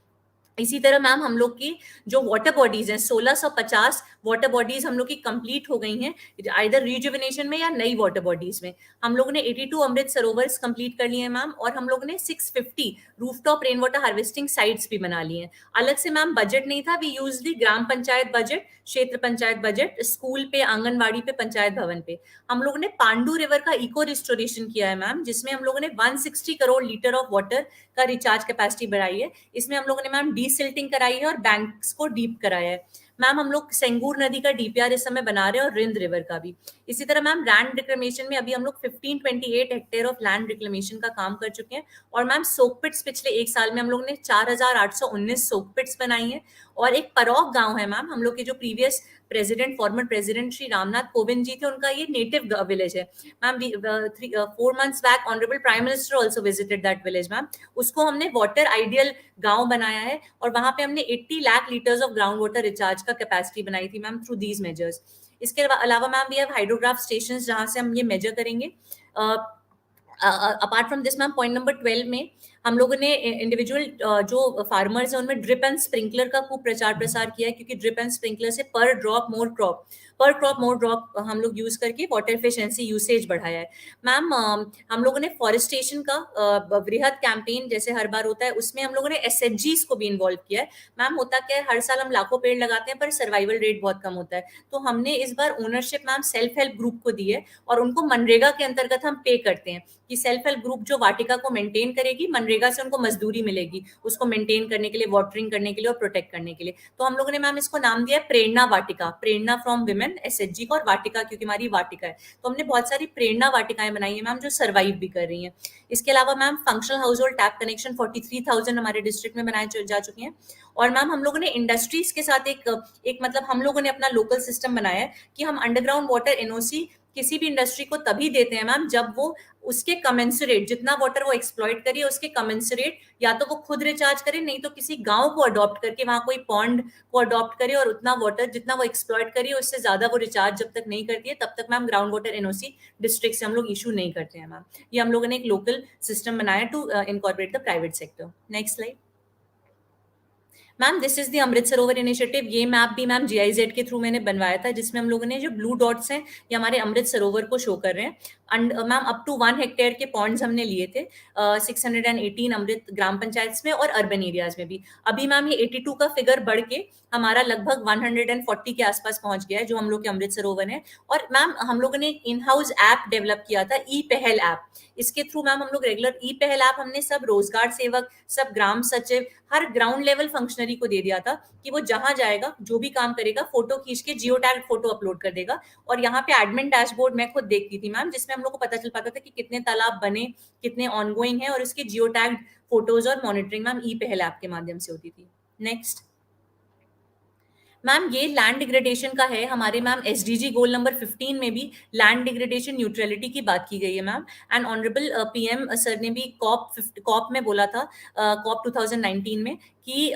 इसी तरह, मैम, हम लोग की जो वाटर बॉडीज हैं, 1650 वाटर बॉडीज हम लोग की कंप्लीट हो गई हैं, आइदर रिजुविनेशन में या नई वाटर बॉडीज में. हम लोगों ने 82 अमृत सरोवर्स कंप्लीट कर लिए हैं, मैम, और हम लोगों ने 650 rooftop rain water harvesting sites भी बना लिए हैं. अलग से, मैम, बजट नहीं था. We use the gram panchayat budget, kshetra panchayat budget, school पे, आंगनवाड़ी पे, पंचायत भवन पे. हम लोगों ने पांडू रिवर का इको रिस्टोरेशन किया है, मैम, जिसमें हम लोगों ने 160 करोड़ लीटर ऑफ वाटर का रिचार्ज कैपेसिटी बढ़ाई है. इसमें हम लोगों ने, मैम, डीसिल्टिंग कराई है और बैंक्स को डीप कराया है. मैम हम लोग सेंगूर नदी का डीपीआर इस समय बना रहे हैं और रिंद रिवर का भी। इसी तरह मैम लैंड रिक्लेमेशन में अभी हम लोग 1528 हेक्टेयर ऑफ लैंड रिक्लेमेशन का काम कर चुके हैं। और मैम सोक पिट्स पिछले एक साल में हम लोग ने 4819 सोक पिट्स बनाई हैं। और एक परौक गांव है मैम, हम लोग के जो previous president, former president Shri Ramnath Kovind ji थे, उनका ये नेटिव विलेज है ma'am. 4 months back honourable prime minister also visited that village ma'am. उसको हमने वाटर आइडियल गांव बनाया है और वहां पे हमने 80 lakh litres of ground water recharge का कैपेसिटी बनाई थी मैम थ्रू दीज मेजर्स। इसके अलावा ma'am we have hydrograph station जहां से हम ये मेजर करेंगे। Apart from this ma'am point number 12 में हम लोगों ने इंडिविजुअल जो फार्मर्स हैं उनमें ड्रिप एंड स्प्रिंकलर का खूब प्रचार प्रसार किया है, क्योंकि ड्रिप एंड स्प्रिंकलर से पर क्रॉप मोर ड्रॉप हम लोग यूज करके वाटर एफिशिएंसी यूसेज बढ़ाया है मैम। हम लोगों ने फॉरेस्टेशन का वृहद कैंपेन जैसे हर बार होता है, उसमें हम लोगों ने एसएचजीज को भी इन्वॉल्व किया है मैम। होता क्या है, हर साल हम लाखों पेड़ लगाते हैं पर सर्वाइवल रेट बहुत कम होता है, तो हमने इस बार ownership ma'am self help group को दी है और उनको मनरेगा के अंतर्गत हम पे करते हैं कि सेल्फ हेल्प ग्रुप जो वाटिका को मेंटेन करेगी, मनरेगा से उनको मजदूरी मिलेगी उसको मेंटेन करने के लिए, वाटरिंग करने के लिए और प्रोटेक्ट करने के लिए। तो हम लोगों ने मैम इसको नाम दिया प्रेरणा वाटिका, प्रेरणा फ्रॉम विमेन एसएचजी को, और वाटिका क्योंकि हमारी वाटिका है, तो हमने बहुत सारी प्रेरणा वाटिकाएं बनाई है मैम जो सर्वाइव भी कर रही हैं। इसके अलावा ma'am functional house hold tap connection 43,000 हमारे डिस्ट्रिक्ट में बनाए जा चुके हैं। और मैम हम लोगों ने इंडस्ट्रीज के साथ एक मतलब हम लोगों ने अपना लोकल सिस्टम बनाया है कि हम अंडरग्राउंड वाटर एनओसी किसी भी इंडस्ट्री को तभी देते हैं मैम जब वो उसके कमेंसरेट, जितना वाटर वो एक्सप्लॉइट करिए उसके कमेंसरेट या तो वो खुद रिचार्ज करे, नहीं तो किसी गांव को अडॉप्ट करके वहां कोई पॉन्ड को अडॉप्ट करे और उतना वाटर जितना वो एक्सप्लॉइट करिए उससे ज्यादा वो रिचार्ज जब तक नहीं करती है तब तक ma'am ground water NOC district से हम लोग इशू नहीं करते हैं मैम। ये हम लोगों ने एक लोकल सिस्टम बनाया to incorporate the private sector. Next slide ma'am, this is the Amrit Sarovar initiative. ये मैप भी मैम जीआईजेड के थ्रू मैंने बनवाया था, जिसमें हम लोगों ने जो ब्लू डॉट्स हैं ये हमारे अमृत सरोवर को शो कर रहे हैं। मैम अप टू 1 हेक्टेयर के पॉन्ड्स हमने लिए थे 618 अमृत ग्राम पंचायत में और अर्बन एरियाज में भी। अभी मैम ये 82 का फिगर बढ़ के हमारा लगभग 140 के आसपास पहुंच गया है जो हम लोग के अमृत सरोवर है। और मैम हम लोगों ने इन हाउस ऐप डेवलप किया था, ई पहल ऐप। इसके थ्रू मैम हम लोग रेगुलर ई पहल ऐप हमने सब रोजगार सेवक, सब ग्राम सचिव, हर ग्राउंड लेवल फंक्शनरी को दे दिया था कि वो जहां जाएगा जो भी काम करेगा फोटो खींच के जियो टैग फोटो अपलोड कर देगा। और यहाँ पे एडमिन डैशबोर्ड मैं खुद देखती थी मैम, जिसमें हम लोग को पता चल पाता था कि कितने तालाब बने, कितने ऑनगोइंग है, और उसके जियो टैग फोटोज और मॉनिटरिंग मैम ई पहल ऐप के माध्यम से होती थी। नेक्स्ट मैम, ये लैंड डिग्रेडेशन का है। हमारे मैम एसडीजी गोल नंबर 15 में भी लैंड डिग्रेडेशन न्यूट्रलिटी की बात की गई है ma'am. And honourable PM sir ने भी कॉप में बोला था, कॉप 2019 में कि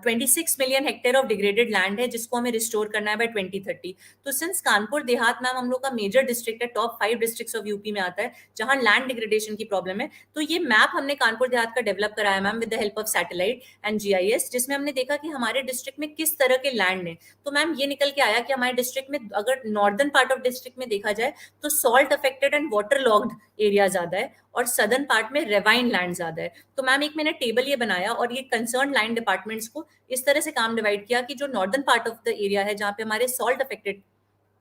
26 million hectare of degraded land है जिसको हमें रिस्टोर करना है बाय 2030। तो सिंस कानपुर देहात मैम हम लोग का मेजर डिस्ट्रिक्ट है, टॉप 5 डिस्ट्रिक्ट्स ऑफ यूपी में आता है जहां लैंड डिग्रेडेशन की प्रॉब्लम है, तो ये मैप हमने कानपुर देहात का डेवलप कराया ma'am with the help of satellite and GIS, जिसमें हमने देखा कि हमारे डिस्ट्रिक्ट में किस तरह के लैंड है। तो मैम ये निकल के आया कि हमारे डिस्ट्रिक्ट में अगर नॉर्दर्न पार्ट ऑफ डिस्ट्रिक्ट में देखा जाए तो salt affected and water logged area ज्यादा है और सदर्न पार्ट में रेवाइन लैंड ज्यादा है। तो मैम एक मैंने टेबल ये बनाया और ये कंसर्न लाइन डिपार्टमेंट्स को इस तरह से काम डिवाइड किया कि जो northern part of the area है जहाँ पे हमारे salt affected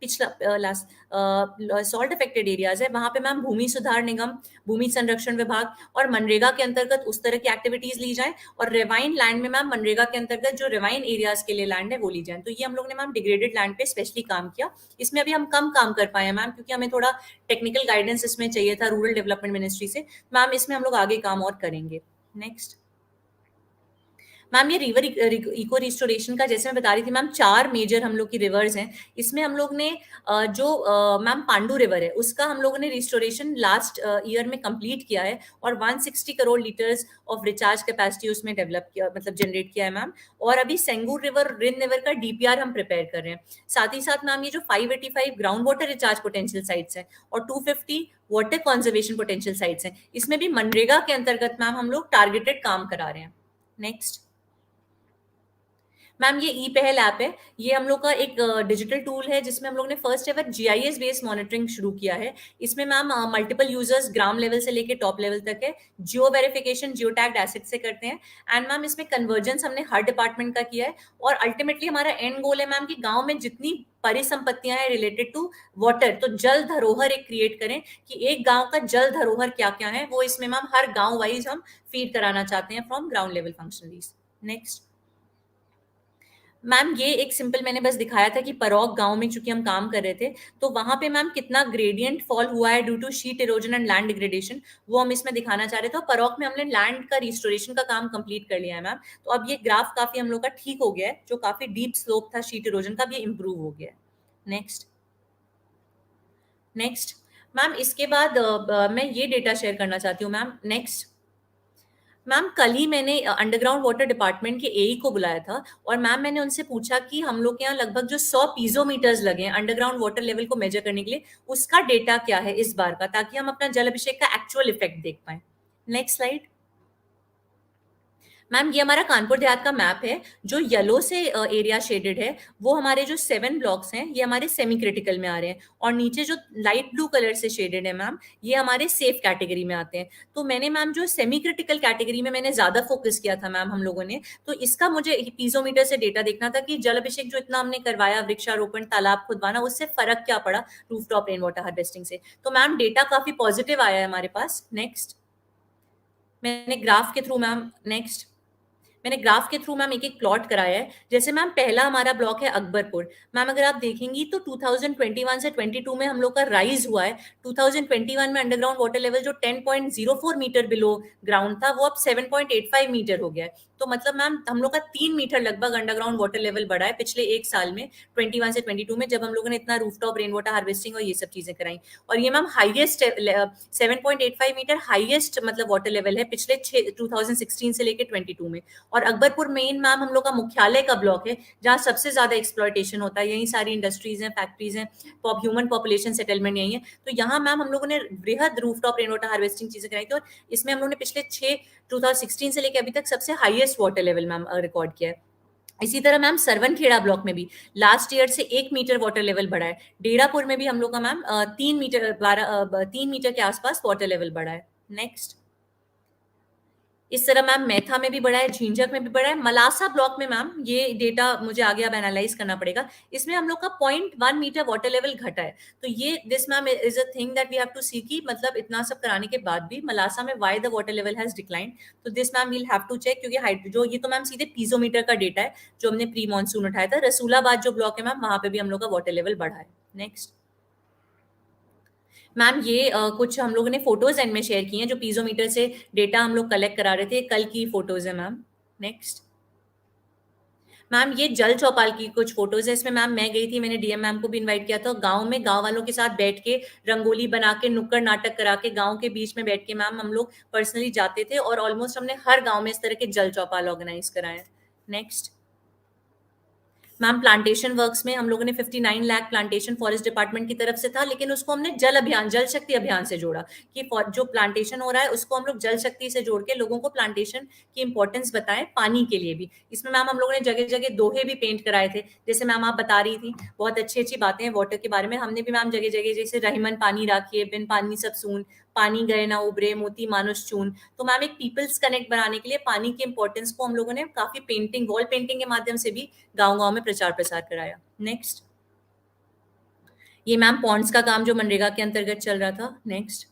salt affected areas है, वहां पे मैम भूमि सुधार निगम, भूमि संरक्षण विभाग और मनरेगा के अंतर्गत उस तरह की एक्टिविटीज ली जाए। और रेवाइन लैंड में मैम मनरेगा के अंतर्गत जो रेवाइन एरियाज के लिए लैंड है वो ली जाए। तो ये हम लोग ने मैम डिग्रेडेड लैंड पे स्पेशली काम किया। इसमें अभी हम कम काम कर पाए हैं मैम, क्योंकि हमें थोड़ा टेक्निकल गाइडेंस इसमें चाहिए था रूरल डेवलपमेंट मिनिस्ट्री से। मैम इसमें हम लोग आगे काम और करेंगे। नेक्स्ट मैम, ये रिवर इको रिस्टोरेशन का जैसे मैं बता रही थी मैम, 4 मेजर हम लोग की रिवर्स हैं। इसमें हम लोग ने जो मैम पांडू रिवर है उसका हम लोगों ने रिस्टोरेशन लास्ट ईयर में कंप्लीट किया है और 160 crore litres of recharge capacity उसमें डेवलप किया, मतलब जनरेट किया है मैम। और अभी सेंगूर रिवर, रिन रिवर का डीपीआर हम प्रिपेयर कर रहे हैं। साथ ही साथ मैम ये जो 585 ground water recharge potential sites हैं और 250 वाटर कंजर्वेशन पोटेंशियल साइट्स हैं, इसमें भी मनरेगा के अंतर्गत मैम हम लोग टारगेटेड काम करा रहे हैं। नेक्स्ट मैम, ये ई पहल ऐप है। ये हम लोग का एक डिजिटल टूल है जिसमें हम लोग ने first ever GIS based monitoring शुरू किया है। इसमें मैम मल्टीपल यूजर्स ग्राम लेवल से लेके टॉप लेवल तक है। जियो वेरिफिकेशन जियो टैग्ड एसेट से करते हैं। एंड मैम इसमें कन्वर्जेंस हमने हर डिपार्टमेंट का किया है और अल्टीमेटली हमारा एंड गोल है मैम कि गांव में जितनी परिसंपत्तियां हैं रिलेटेड टू वाटर, तो जल धरोहर एक क्रिएट करें कि एक गांव का जल धरोहर क्या क्या है वो इसमें मैम हर गांव वाइज हम फीड कराना चाहते हैं from ground level functionaries. Next ma'am ये एक सिंपल मैंने बस दिखाया था कि परौक गांव में चूंकि हम काम कर रहे थे, तो वहां पे मैम कितना ग्रेडियंट फॉल हुआ है due to sheet erosion and land degradation, वो हम इसमें दिखाना चाह रहे थे। और परौक में हमने लैंड का रिस्टोरेशन का काम कंप्लीट कर लिया है मैम। तो अब ये ग्राफ काफी हम लोग का ठीक हो गया है, जो काफी डीप स्लोप था शीट इरोजन का, अब ये इम्प्रूव हो गया है। नेक्स्ट नेक्स्ट मैम, इसके बाद मैं ये डेटा शेयर करना चाहती हूँ मैम। नेक्स्ट मैम, कल ही मैंने अंडरग्राउंड वाटर डिपार्टमेंट के एई को बुलाया था, और मैम मैंने उनसे पूछा कि हम लोग के यहाँ लगभग जो 100 पीजोमीटर्स लगे हैं अंडरग्राउंड वाटर लेवल को मेजर करने के लिए, उसका डेटा क्या है इस बार का, ताकि हम अपना जल अभिषेक का एक्चुअल इफेक्ट देख पाए। Next slide. मैम ये हमारा कानपुर देहात का मैप है। जो येलो से एरिया शेडेड है वो हमारे जो 7 ब्लॉक्स हैं, ये हमारे सेमी क्रिटिकल में आ रहे हैं, और नीचे जो लाइट ब्लू कलर से शेडेड है मैम, ये हमारे सेफ कैटेगरी में आते हैं। तो मैंने मैम जो सेमी क्रिटिकल कैटेगरी में मैंने ज्यादा फोकस किया था मैम हम लोगों ने, तो इसका मुझे पीजोमीटर से डेटा देखना था कि जल अभिषेक जो इतना हमने करवाया, वृक्षारोपण, तालाब खुदवाना, उससे फर्क क्या पड़ा रूफटॉप रेन वाटर हार्वेस्टिंग से। तो मैम डेटा काफी पॉजिटिव आया है हमारे पास। नेक्स्ट मैंने ग्राफ के थ्रू मैम नेक्स्ट मैंने ग्राफ के थ्रू मैम एक एक प्लॉट कराया है। जैसे मैम पहला हमारा ब्लॉक है अकबरपुर। मैम अगर आप देखेंगी तो 2021 से 22 में हम लोग का राइज हुआ है। 2021 में अंडरग्राउंड वाटर लेवल जो 10.04 मीटर बिलो ग्राउंड था, वो अब 7.85 मीटर हो गया है। तो मतलब मैम हम लोग का 3 मीटर लगभग अंडरग्राउंड वाटर लेवल बढ़ा है पिछले एक साल में, 21 से 22 में, जब हम लोगों ने इतना रूफटॉप रेन वाटर हार्वेस्टिंग और ये सब चीजें कराई। और ये मैम हाईएस्ट 7.85 मीटर हाईएस्ट मतलब वाटर लेवल है पिछले 2016 से लेकर 22 में। और अकबरपुर मेन मैम हम लोग का मुख्यालय का ब्लॉक है, जहाँ सबसे ज्यादा एक्सप्लॉयटेशन होता है। यही सारी इंडस्ट्रीज हैं, फैक्ट्रीज हैं, ह्यूमन पॉपुलेशन सेटलमेंट यही है। तो यहाँ मैम हम लोगों ने वृहद रूफटॉप रेन वाटर हार्वेस्टिंग चीजें कराई थी, और इसमें हम लोगों ने पिछले 2016 से लेकर अभी तक सबसे highest water level ma'am record किया है। इसी तरह मैम सरवनखेड़ा ब्लॉक में भी लास्ट ईयर से 1 मीटर वाटर लेवल बढ़ा है। डेरापुर में भी हम लोग का मैम 3 मीटर के आसपास वाटर लेवल बढ़ा है। नेक्स्ट इस तरह मैम मैथा में भी बढ़ा है, झींझक में भी बढ़ा है। मलासा ब्लॉक में मैम ये डेटा मुझे आगे अब एनालाइज करना पड़ेगा। इसमें हम लोग का 0.1 मीटर वाटर लेवल घटा है। तो ये this ma'am is a thing that we have to see की मतलब इतना सब कराने के बाद भी मलासा में why the water level has declined. तो this ma'am we'll have to check, क्योंकि जो ये तो मैम सीधे पीजोमीटर का डेटा है जो हमने प्री मॉनसून उठाया था। रसूलाबाद जो ब्लॉक है मैम, वहां पे भी हम लोग का वाटर लेवल बढ़ा है। नेक्स्ट मैम ये कुछ हम लोगों ने फोटोज एंड में शेयर की हैं, जो पीजोमीटर से डेटा हम लोग कलेक्ट करा रहे थे, कल की फोटोज है मैम। नेक्स्ट मैम ये जल चौपाल की कुछ फोटोज है। इसमें मैम मैं गई थी, मैंने डीएम मैम को भी इनवाइट किया था। गांव में गांव वालों के साथ बैठ के रंगोली बना के नुक्कड़ नाटक करा के गांव के बीच में बैठ के मैम हम लोग पर्सनली जाते थे, और ऑलमोस्ट हमने हर गांव में इस तरह के जल चौपाल ऑर्गेनाइज कराए। नेक्स्ट मैम प्लांटेशन वर्क्स में हम लोगों ने 59 लाख प्लांटेशन फॉरेस्ट डिपार्टमेंट की तरफ से था, लेकिन उसको हमने जल अभियान, जल शक्ति अभियान से जोड़ा कि जो प्लांटेशन हो रहा है उसको हम लोग जल शक्ति से जोड़ के लोगों को प्लांटेशन की इंपॉर्टेंस बताएं, पानी के लिए भी। इसमें मैम हम लोगों ने जगह जगह दोहे भी पेंट कराए थे, जैसे मैम आप बता रही थी, बहुत अच्छी अच्छी बातें हैं वाटर के बारे में। हमने भी मैम जगह जगह जैसे रहीमन पानी राखिए, बिन पानी सब सून, पानी गए ना उबरे, मोती मानुष चून। तो मैम एक पीपल्स कनेक्ट बनाने के लिए पानी की इंपॉर्टेंस को हम लोगों ने काफी पेंटिंग, वॉल पेंटिंग के माध्यम से भी गांव गांव में प्रचार प्रसार कराया। नेक्स्ट ये मैम पॉन्ड्स का काम जो मनरेगा के अंतर्गत चल रहा था। नेक्स्ट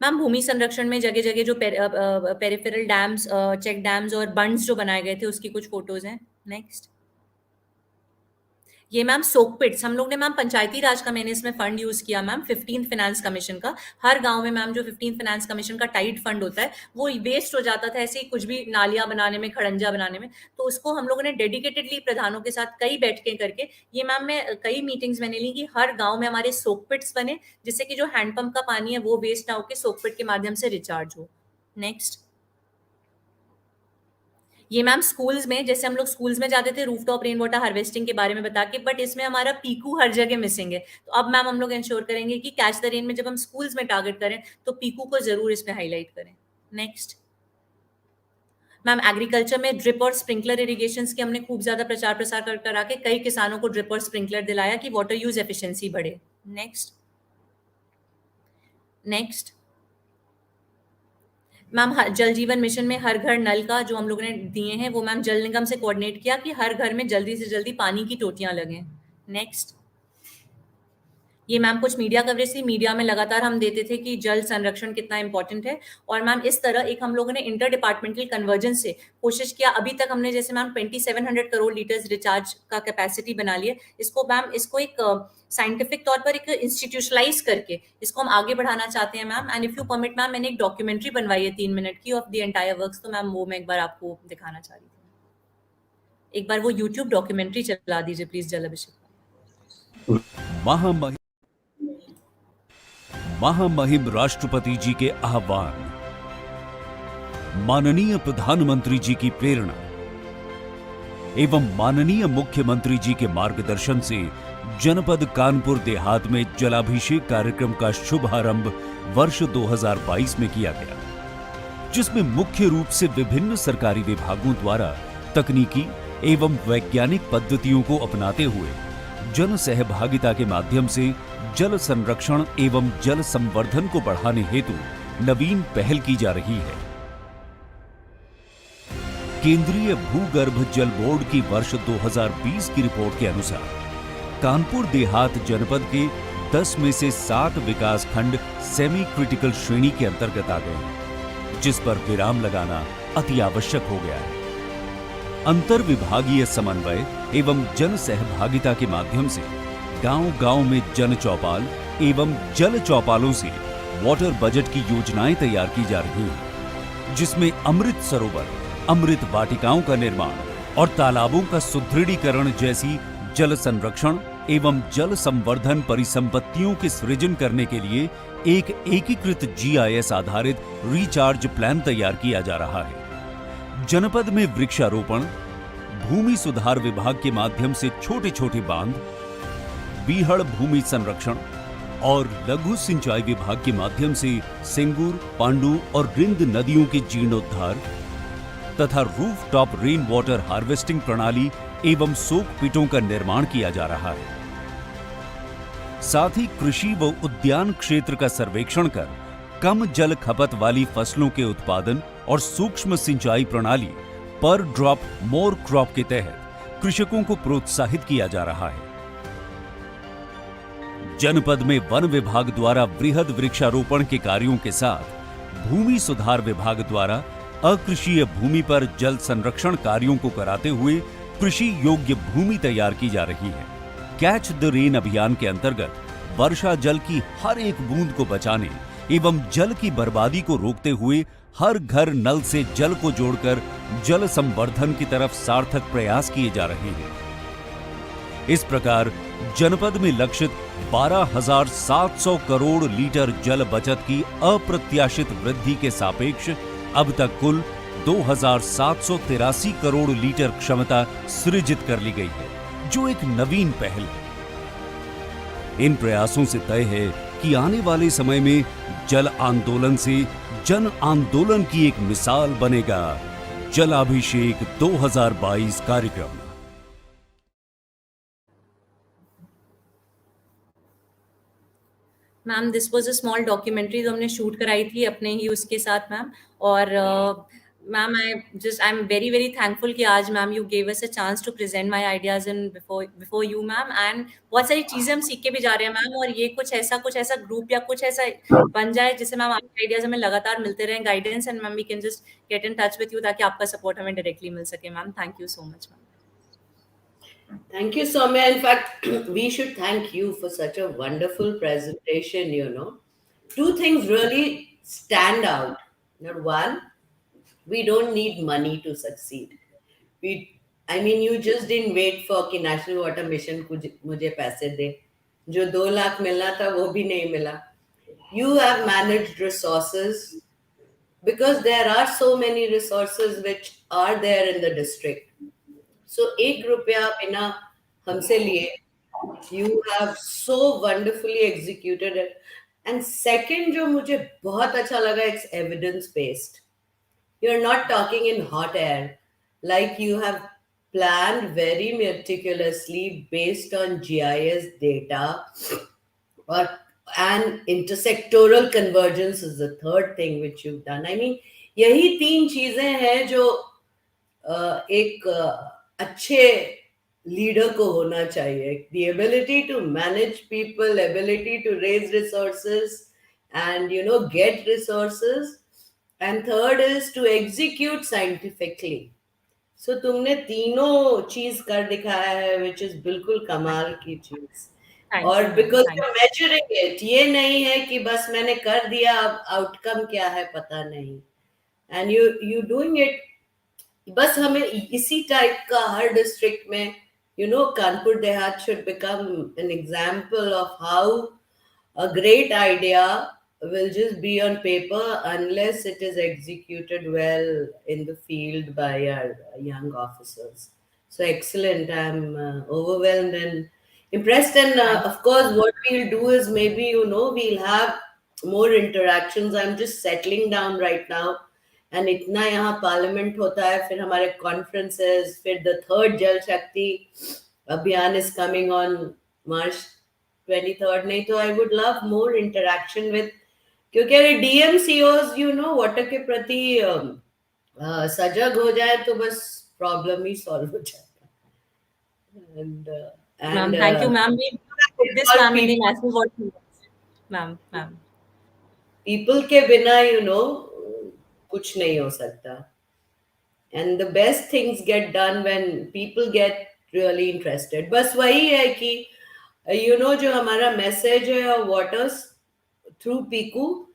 मैम भूमि संरक्षण में जगह जगह जो पेरिफेरल डैम्स, चेक डैम्स और बंड्स जो बनाए गए थे, उसकी कुछ फोटोज हैं। नेक्स्ट ये मैम सोक पिट्स हम लोग ने मैम पंचायती राज का मैंने इसमें फंड यूज किया मैम, 15th फाइनेंस कमीशन का। हर गांव में मैम जो 15th फाइनेंस कमीशन का टाइट फंड होता है वो वेस्ट हो जाता था ऐसे ही कुछ भी नालियां बनाने में, खड़ंजा बनाने में। तो उसको हम लोगों ने डेडिकेटेडली प्रधानों के साथ कई बैठकें करके, ये मैम मैं कई मीटिंग्स मैंने ली कि हर गाँव में हमारे सोक पिट्स बने, जिससे कि जो हैंडपंप का पानी है वो वेस्ट ना होकर सोक पिट के माध्यम से रिचार्ज हो। नेक्स्ट ये मैम स्कूल्स में, जैसे हम लोग स्कूल्स में जाते थे रूफटॉप रेन वाटर हार्वेस्टिंग के बारे में बता के, बट इसमें हमारा पीकू हर जगह मिसिंग है। तो अब मैम हम लोग इंश्योर करेंगे कि कैच द रेन में जब हम स्कूल्स में टारगेट करें तो पीकू को जरूर इसमें हाईलाइट करें। नेक्स्ट मैम एग्रीकल्चर में ड्रिप और स्प्रिंकलर इरिगेशन के हमने खूब ज्यादा प्रचार प्रसार करा के कई किसानों को ड्रिप और स्प्रिंकलर दिलाया कि वाटर यूज एफिशिएंसी बढ़े। नेक्स्ट मैम जल जीवन मिशन में हर घर नल का जो हम लोगों ने दिए हैं वो मैम जल निगम से कोऑर्डिनेट किया कि हर घर में जल्दी से जल्दी पानी की टोटियां लगें। नेक्स्ट ये मैम कुछ मीडिया कवरेज थी, मीडिया में लगातार हम देते थे कि जल संरक्षण कितना इंपॉर्टेंट है। और मैम इस तरह एक हम लोगों ने इंटर डिपार्टमेंटल कन्वर्जेंस से कोशिश किया। अभी तक हमने जैसे मैम 2700 करोड़ लीटर्स रिचार्ज का कैपेसिटी बना लिया। इसको मैम इसको एक साइंटिफिक तौर पर एक इंस्टीट्यूशलाइज करके इसको हम आगे बढ़ाना चाहते हैं ma'am. And if you permit ma'am, मैंने एक डॉक्यूमेंट्री बनवाई है 3 मिनट की ऑफ द एंटायर वर्क्स, तो मैम वो मैं एक बार आपको दिखाना चाह रही थी। एक बार वो यूट्यूब डॉक्यूमेंट्री चला दीजिए प्लीज, जल अभिषेक। महामहिम महामहिम राष्ट्रपति जी के आह्वान, माननीय प्रधानमंत्री जी की प्रेरणा एवं माननीय मुख्यमंत्री जी के मार्गदर्शन से जनपद कानपुर देहात में जलाभिषेक कार्यक्रम का शुभारंभ वर्ष 2022 में किया गया, जिसमें मुख्य रूप से विभिन्न सरकारी विभागों द्वारा तकनीकी एवं वैज्ञानिक पद्धतियों को अपनाते हुए जन सहभागिता के माध्यम से जल संरक्षण एवं जल संवर्धन को बढ़ाने हेतु नवीन पहल की जा रही है। केंद्रीय भूगर्भ जल बोर्ड की वर्ष 2020 की रिपोर्ट के अनुसार कानपुर देहात जनपद के 10 में से 7 विकास खंड सेमी क्रिटिकल श्रेणी के अंतर्गत आ गए हैं, जिस पर विराम लगाना अति आवश्यक हो गया है। अंतर विभागीय समन्वय एवं जन सहभागिता के माध्यम से गांव-गांव में जन चौपाल एवं जल चौपालों से वाटर बजट की योजनाएं तैयार की जा रही हैं, जिसमें अमृत सरोवर, अमृत वाटिकाओं का निर्माण और तालाबों का सुदृढ़ीकरण जैसी जल संरक्षण एवं जल संवर्धन परिसंपत्तियों के सृजन करने के लिए एक एकीकृत GIS आधारित रिचार्ज प्लान तैयार किया जा रहा है। जनपद में वृक्षारोपण, भूमि सुधार विभाग के माध्यम से छोटे-छोटे बांध, बीहड़ भूमि संरक्षण और लघु सिंचाई विभाग के माध्यम से सिंगूर, पांडु और रिंद नदियों के जीर्णोद्धार तथा roof top rain water harvesting प्रणाली एवं सोक पिटों का निर्माण किया जा रहा है। साथ ही कृषि व उद्यान क्षेत्र का सर्वेक्षण कर कम जल खपत वाली फसलों के उत्पादन और सूक्ष्म सिंचाई प्रणाली पर ड्रॉप मोर क्रॉप के तहत कृषकों को प्रोत्साहित किया जा रहा है। जनपद में वन विभाग द्वारा वृहद वृक्षारोपण के कार्यों के साथ भूमि सुधार विभाग द्वारा अकृषीय भूमि पर जल संरक्षण कार्यों को कराते हुए कृषि योग्य भूमि तैयार की जा रही है। कैच द रेन अभियान के अंतर्गत वर्षा जल की हर एक बूंद को बचाने एवं जल की बर्बादी को रोकते हुए हर घर नल से जल को जोड़कर जल संवर्धन की तरफ सार्थक प्रयास किए जा रहे हैं। इस प्रकार जनपद में लक्षित 12,700 करोड़ लीटर जल बचत की अप्रत्याशित वृद्धि के सापेक्ष अब तक कुल 2,783 करोड़ लीटर क्षमता सृजित कर ली गई है, जो एक नवीन पहल है। इन प्रयासों से तय है कि आने वाले समय में जल आंदोलन से जन आंदोलन की एक मिसाल बनेगा जलाभिषेक 2022 कार्यक्रम। Ma'am this was a small documentary जो हमने शूट कराई थी अपने ही उसके साथ मैम। और ma'am I am very very thankful कि आज ma'am you gave us a chance to present my ideas in before you ma'am. And बहुत सारी चीजें हम सीख के भी जा रहे हैं मैम, और ये कुछ ऐसा ग्रुप या कुछ ऐसा बन जाए जिससे मैम आपके आइडियाज हमें लगातार मिलते रहे, guidance, and ma'am we can just get in touch with you ताकि आपका सपोर्ट हमें डायरेक्टली मिल सके मैम। Thank you so much ma'am. Thank you, Soumya. In fact, we should thank you for such a wonderful presentation, you know. Two things really stand out. Number one, we don't need money to succeed. I mean, you just didn't wait for कि National Water Mission मुझे पैसे दे. जो 2 लाख मिलना था वो भी नहीं मिला. You have managed resources because there are so many resources which are there in the district. So 1 रुपया बिना हमसे लिए, you have so wonderfully executed it. And second, जो मुझे बहुत अच्छा लगा, it's evidence based. You're not talking in hot air, like you have planned very meticulously based on GIS data, and intersectoral convergence is the third thing which you've done. I mean, यही 3 चीजें हैं जो एक अच्छे leader को होना चाहिए. The ability to manage people, ability to raise resources and get resources, and third is to execute scientifically. So तुमने तीनों चीज कर दिखाया है, which is बिल्कुल कमाल की चीज. Thank और you, ma'am. because Thank you're measuring it, ये नहीं है कि बस मैंने कर दिया, अब आउटकम क्या है पता नहीं. And you doing it. बस हमें इसी टाइप का हर डिस्ट्रिक्ट में, Kanpur Dehat should become an example of how a great idea will just be on paper unless it is executed well in the field by our young officers. So excellent. I'm overwhelmed and impressed. And Thank of course, what we'll do is maybe, we'll have more interactions. I'm just settling down right now. And इतना यहाँ parliament होता है, फिर हमारे conferences, फिर the third जल शक्ति अभियान is coming on March 23rd. नहीं तो I would love more interaction with, क्योंकि अगर DMCOs वाटर के प्रति सजग हो जाए तो बस प्रॉब्लम ही सॉल्व हो जाता. And ma'am. Thank you, ma'am. We put this, ma'am, in the national water. Ma'am, ma'am. people के बिना कुछ नहीं हो सकता. And the best things get done when people get really interested. बस वही है कि जो हमारा मैसेज है waters through PICU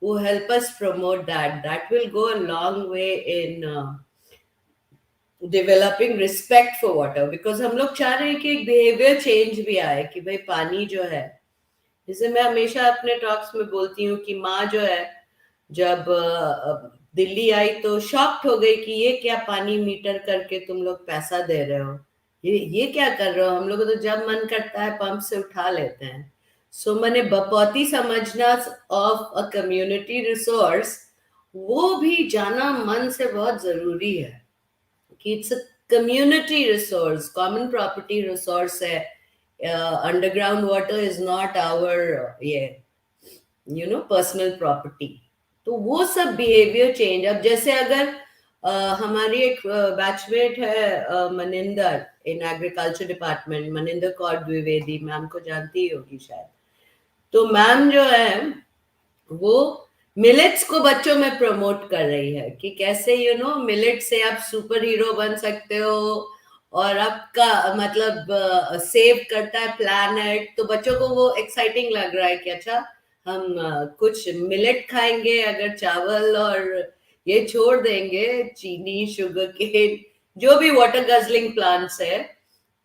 will help us promote that. That will go a long way in developing respect for water, because हम लोग चाह रहे हैं कि एक behavior change भी आए कि भाई पानी जो है, जैसे मैं हमेशा अपने टॉक्स में बोलती हूँ कि माँ जो है जब दिल्ली आई तो शॉक्ड हो गई कि ये क्या पानी मीटर करके तुम लोग पैसा दे रहे हो, ये क्या कर रहे हो. हम लोग तो जब मन करता है पंप से उठा लेते हैं. सो मैंने बपौती समझना ऑफ अ कम्युनिटी रिसोर्स, वो भी जाना मन से बहुत जरूरी है कि it's a community resource, common property resource है. Underground water is not our personal property. तो वो सब बिहेवियर चेंज. अब जैसे अगर हमारी एक बैचमेट है Maninder in agriculture department, Maninder Kaur Dwivedi, ma'am को जानती ही होगी शायद. तो मैम जो है वो मिलेट्स को बच्चों में प्रमोट कर रही है कि कैसे मिलेट से आप सुपर हीरो बन सकते हो और आपका मतलब सेव करता है प्लैनेट. तो बच्चों को वो एक्साइटिंग लग रहा है कि अच्छा हम कुछ मिलेट खाएंगे, अगर चावल और ये छोड़ देंगे चीनी, शुगर केन, जो भी वाटर गजलिंग प्लांट्स है,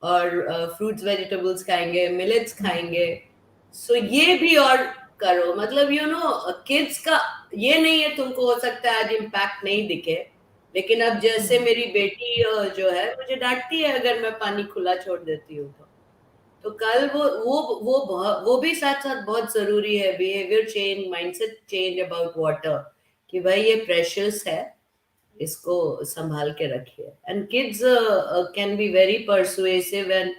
और फ्रूट्स वेजिटेबल्स खाएंगे, मिलेट्स खाएंगे. सो ये भी और करो. मतलब किड्स का ये नहीं है, तुमको हो सकता है आज इम्पैक्ट नहीं दिखे, लेकिन अब जैसे मेरी बेटी जो है मुझे डांटती है अगर मैं पानी खुला छोड़ देती हूँ तो कल वो भी साथ साथ बहुत जरूरी है. Behaviour change, mindset change about water कि भाई ये प्रेशियस है, इसको संभाल के रखिए. And kids can be very persuasive and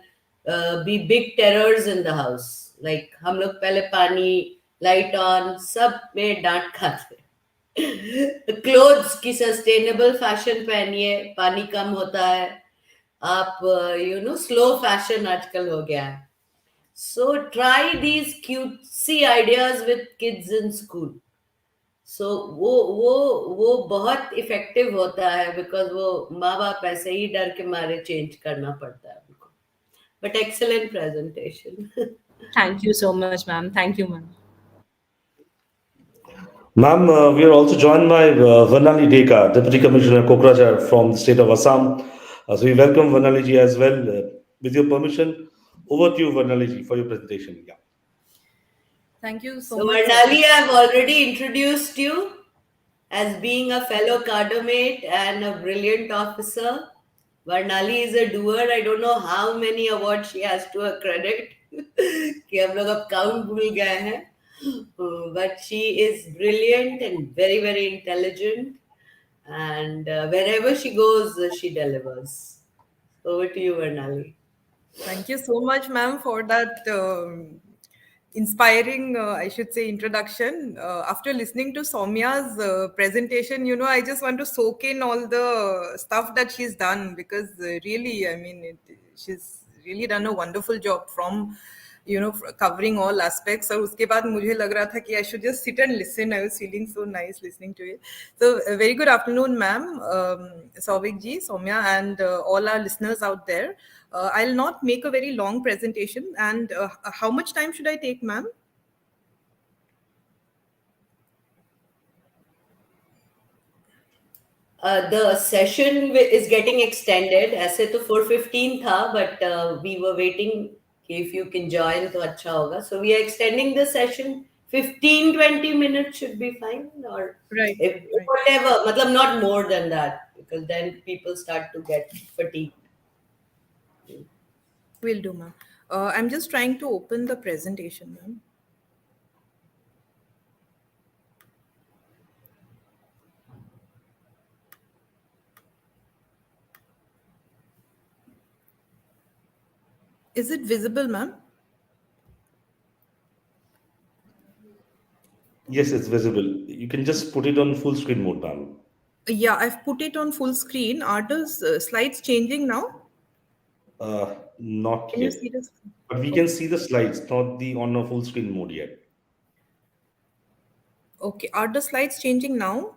B big terrors in the house. Like हम लोग पहले पानी, लाइट ऑन, सब में डांट खाते. क्लोथ्स की सस्टेनेबल फैशन पहनिए, पानी कम होता है. आप स्लो फैशन आजकल हो गया है. So try these cutesy ideas with kids in school. So वो बहुत इफेक्टिव होता है, बिकॉज वो माँ बाप ऐसे ही डर के मारे चेंज करना पड़ता है उनको. But excellent presentation. Thank you so much, ma'am. Thank you, ma'am. Ma'am, we are also joined by Varnali Deka, Deputy Commissioner Kokrajhar from the state of Assam. So we welcome Varnali ji as well. With your permission, over to you, Varnali ji, for your presentation. Yeah. Thank you so So much. Varnali, I've already introduced you as being a fellow cadremate and a brilliant officer. Varnali is a doer. I don't know how many awards she has to her credit. कि हम लोग अब count भूल गए हैं. But she is brilliant and very, very intelligent. And wherever she goes, she delivers. Over to you, Varnali. Thank you so much, ma'am, for that inspiring, I should say, introduction. After listening to Soumya's presentation, I just want to soak in all the stuff that she's done, because really, I mean, she's really done a wonderful job from, covering all aspects. और उसके बाद मुझे लग रहा था कि I should just sit and listen. I was feeling so nice listening to it. So, a very good afternoon, ma'am, Souvik ji, Soumya, and all our listeners out there. I'll not make a very long presentation. And how much time should I take, ma'am? The session is getting extended. ऐसे तो 4:15 था, but we were waiting if you can join तो अच्छा होगा. So we are extending the session. 15-20 minutes should be fine, or Right. whatever. मतलब not more than that, because then people start to get fatigued. Will do, ma'am. I'm just trying to open the presentation, ma'am. Is it visible, ma'am? Yes, it's visible. You can just put it on full screen mode, ma'am. Yeah, I've put it on full screen. Are the slides changing now? Not Can you yet. see this? But we can see the slides, not the on a full screen mode yet. Okay, are the slides changing now?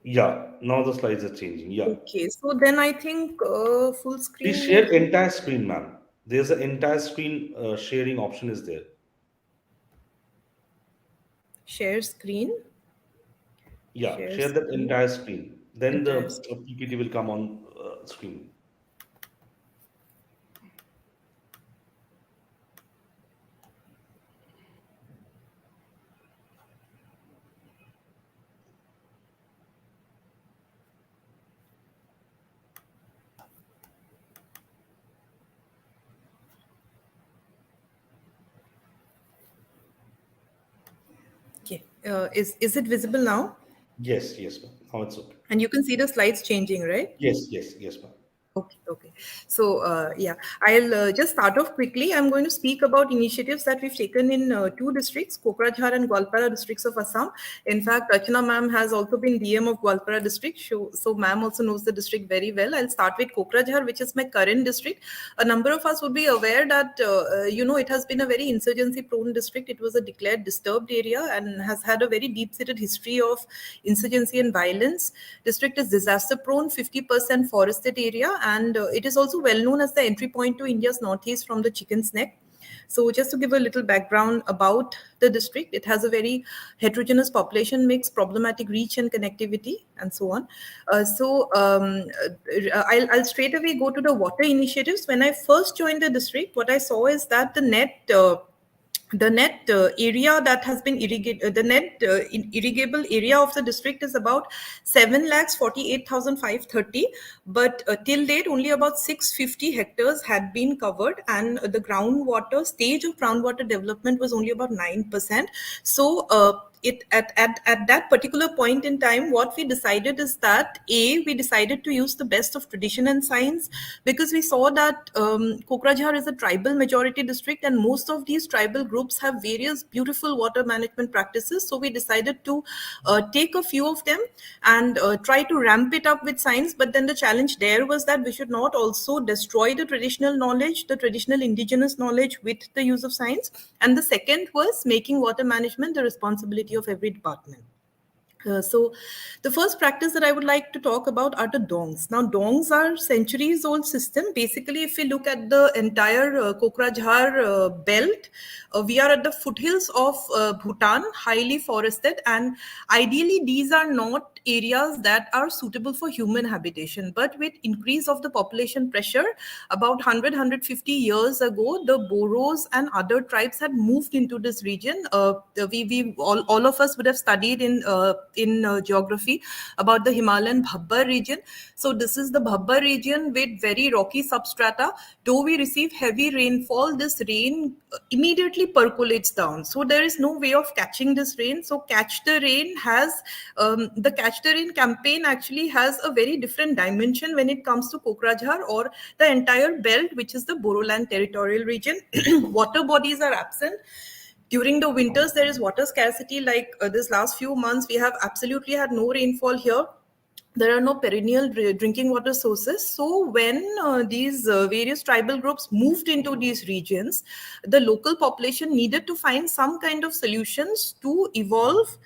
Yeah, now the slides are changing. Yeah. Okay, so then I think full screen. Please share entire screen, ma'am. There's an entire screen sharing option is there. Share screen. Yeah, Share share that screen. entire screen. Then Entire the PPT will come on screen. Okay, is it visible now? Yes, ma'am. Now it's okay. And you can see the slides changing, right? Yes, ma'am. Okay. So, yeah, I'll just start off quickly. I'm going to speak about initiatives that we've taken in two districts, Kokrajhar and Gwalpara districts of Assam. In fact, Rachana ma'am has also been DM of Gwalpara district. So ma'am also knows the district very well. I'll start with Kokrajhar, which is my current district. A number of us would be aware that, it has been a very insurgency-prone district. It was a declared disturbed area and has had a very deep-seated history of insurgency and violence. District is disaster-prone, 50% forested area, and it is also well known as the entry point to India's northeast from the Chicken's Neck. So just to give a little background about the district, it has a very heterogeneous population mix, problematic reach and connectivity, and so on. I'll straight away go to the water initiatives. When I first joined the district, what I saw is that the net area that has been irrigated, irrigable area of the district is about 7,48,530, but till date only about 650 hectares had been covered, and the groundwater stage of groundwater development was only about 9%. So at that particular point in time, what we decided is that we decided to use the best of tradition and science, because we saw that Kokrajhar is a tribal majority district, and most of these tribal groups have various beautiful water management practices. So we decided to take a few of them and try to ramp it up with science. But then the challenge there was that we should not also destroy the traditional knowledge, the traditional indigenous knowledge, with the use of science. And the second was making water management the responsibility of every department. So the first practice that I would like to talk about are the dongs. Now, dongs are centuries old system. Basically, if we look at the entire Kokrajhar belt, we are at the foothills of Bhutan, highly forested, and ideally these are not areas that are suitable for human habitation. But with increase of the population pressure, about 100-150 years ago, the Boros and other tribes had moved into this region. We all of us would have studied in geography about the Himalayan Bhabbar region. So this is the Bhabbar region with very rocky substrata. Though we receive heavy rainfall, this rain immediately percolates down. So there is no way of catching this rain. So Catch the Rain has, the Catch the Rain campaign actually has a very different dimension when it comes to Kokrajhar or the entire belt, which is the Boroland territorial region. Water bodies are absent. During the winters, there is water scarcity. Like this last few months, we have absolutely had no rainfall here. There are no perennial drinking water sources. So when these various tribal groups moved into these regions, the local population needed to find some kind of solutions to evolve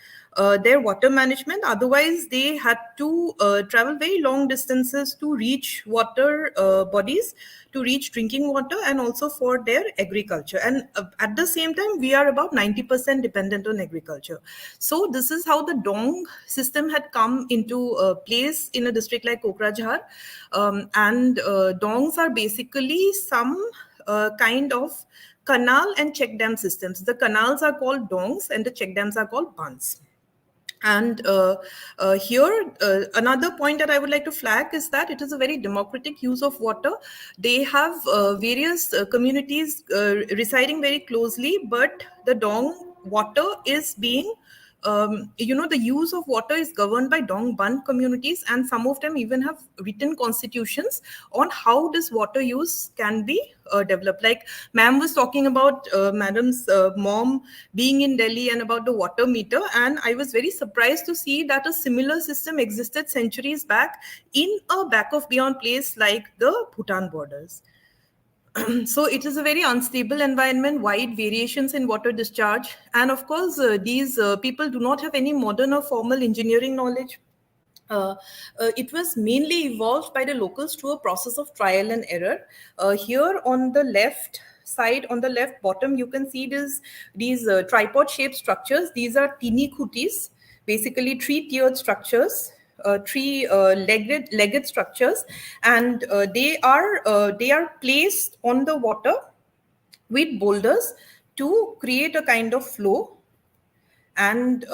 their water management. Otherwise, they had to travel very long distances to reach water bodies, to reach drinking water, and also for their agriculture. And at the same time, we are about 90% dependent on agriculture. So this is how the dong system had come into place in a district like Kokrajhar. And dongs are basically some kind of canal and check dam systems. The canals are called dongs and the check dams are called bunds. And here, another point that I would like to flag is that it is a very democratic use of water. They have various communities residing very closely, but the dong water is being the use of water is governed by Dong Ban communities, and some of them even have written constitutions on how this water use can be developed. Like ma'am was talking about madam's mom being in Delhi and about the water meter, and I was very surprised to see that a similar system existed centuries back in a back of beyond place like the Bhutan borders. So it is a very unstable environment, wide variations in water discharge. And of course, these people do not have any modern or formal engineering knowledge. It was mainly evolved by the locals through a process of trial and error. Here on the left side, on the left bottom, you can see these tripod-shaped structures. These are tini khutis, basically three-tiered structures. Three legged structures, and they are placed on the water with boulders to create a kind of flow. And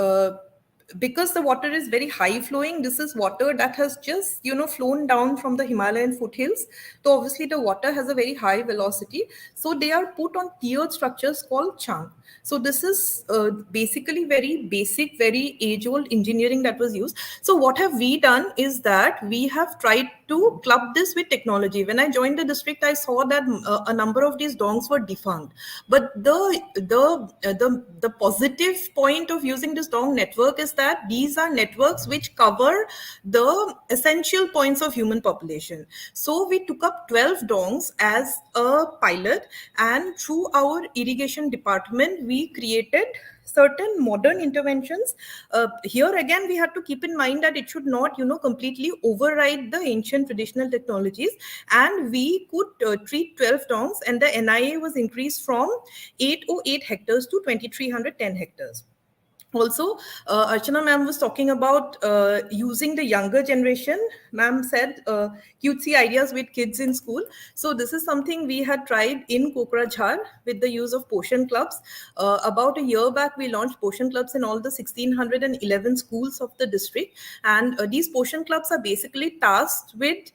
because the water is very high flowing, this is water that has just flown down from the Himalayan foothills. So obviously the water has a very high velocity, so they are put on tiered structures called chang. So this is basically very basic, very age-old engineering that was used. So what have we done is that we have tried to club this with technology. When I joined the district, I saw that a number of these dongs were defunct. But the positive point of using this dong network is that these are networks which cover the essential points of human population. So we took up 12 dongs as a pilot, and through our irrigation department, we created certain modern interventions. Here again, we had to keep in mind that it should not, completely override the ancient traditional technologies. And we could treat 12 dongs, and the NIA was increased from 808 hectares to 2310 hectares. Also, Archana ma'am was talking about using the younger generation. Ma'am said cutesy ideas with kids in school. So this is something we had tried in Kokrajhar with the use of Poshan clubs. About a year back, we launched Poshan clubs in all the 1611 schools of the district. And these Poshan clubs are basically tasked with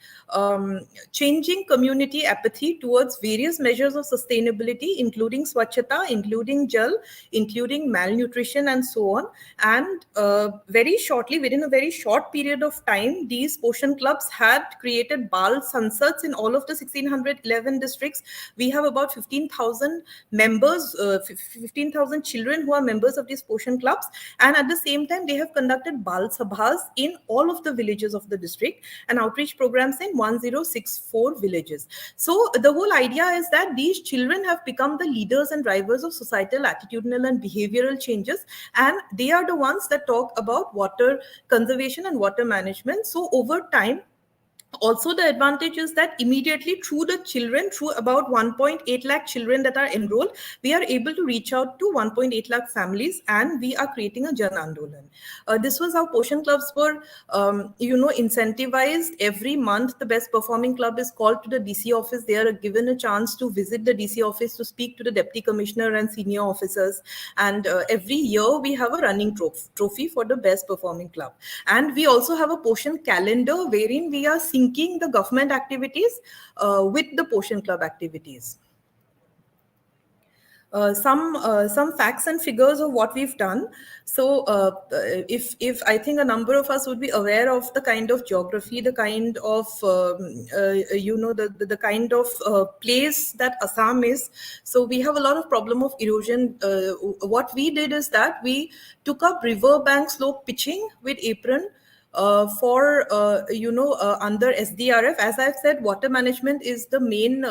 changing community apathy towards various measures of sustainability, including swachhata, including jal, including malnutrition, and so on. And very shortly, within a very short period of time, these Poshan clubs had created Bal Sansats in all of the 1611 districts. We have about 15,000 members, 15,000 children who are members of these Poshan clubs. And at the same time, they have conducted Bal Sabhas in all of the villages of the district and outreach programs in 1064 villages. So the whole idea is that these children have become the leaders and drivers of societal, attitudinal, and behavioral changes. And they are the ones that talk about water conservation and water management. So over time, also the advantage is that immediately through the children, through about 1.8 lakh children that are enrolled, we are able to reach out to 1.8 lakh families, and we are creating a Jan Andolan. This was how Poshan clubs were, incentivized. Every month, the best performing club is called to the DC office. They are given a chance to visit the DC office to speak to the deputy commissioner and senior officers. And every year we have a running trophy for the best performing club. And we also have a Poshan calendar wherein we are syncing the government activities with the Poshan club activities. some facts and figures of what we've done. So if I think a number of us would be aware of the kind of geography, the kind of the kind of place that Assam is. So we have a lot of problem of erosion. What we did is that we took up river bank slope pitching with apron. For under SDRF, as I've said, water management is the main,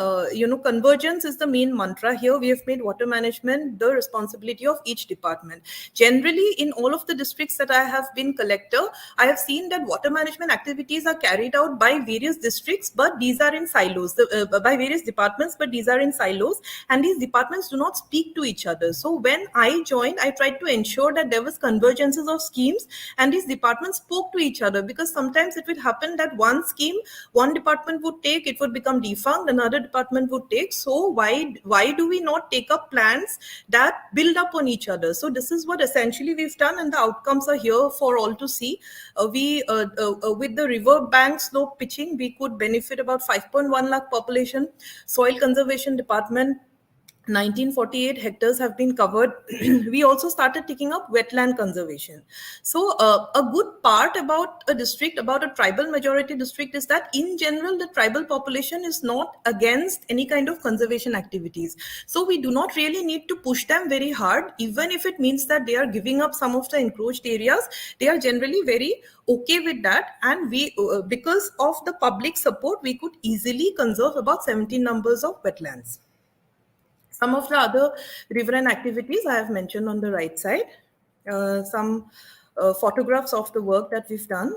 convergence is the main mantra here. We have made water management the responsibility of each department. Generally, in all of the districts that I have been collector, I have seen that water management activities are carried out by various districts, but these are in silos, by various departments, but these are in silos, and these departments do not speak to each other. So when I joined, I tried to ensure that there was convergences of schemes, and these departments spoke to each other, because sometimes it would happen that one scheme one department would take, it would become defunct, another department would take. So why do we not take up plans that build up on each other? So this is what essentially we've done, and the outcomes are here for all to see. With the river bank slope pitching, we could benefit about 5.1 lakh population. Soil conservation department, 1948 hectares have been covered. We also started taking up wetland conservation. So a good part about a district, about a tribal majority district, is that in general, the tribal population is not against any kind of conservation activities. So we do not really need to push them very hard, even if it means that they are giving up some of the encroached areas. They are generally very okay with that. And we, because of the public support, we could easily conserve about 17 numbers of wetlands. Some of the other riverine activities I have mentioned on the right side. Some photographs of the work that we've done.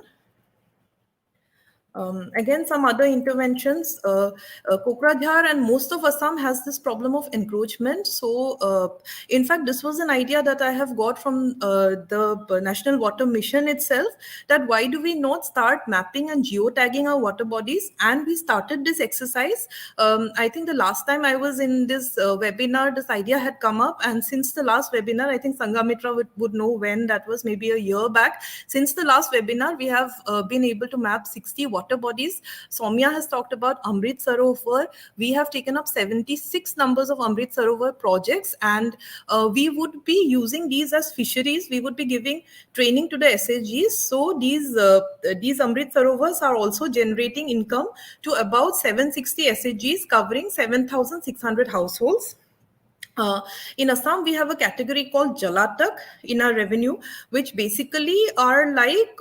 Again, some other interventions. Kokrajhar and most of Assam has this problem of encroachment. So, in fact, this was an idea that I have got from the National Water Mission itself, that why do we not start mapping and geotagging our water bodies? And we started this exercise. I think the last time I was in this webinar, this idea had come up. And since the last webinar, I think Sangamitra would know when, that was maybe a year back. Since the last webinar, we have been able to map 60 water bodies. Soumya has talked about Amrit Sarovar. We have taken up 76 numbers of Amrit Sarovar projects, and we would be using these as fisheries. We would be giving training to the SHGs. So these Amrit Sarovars are also generating income to about 760 SHGs, covering 7,600 households. In Assam, we have a category called Jalatak in our revenue, which basically are like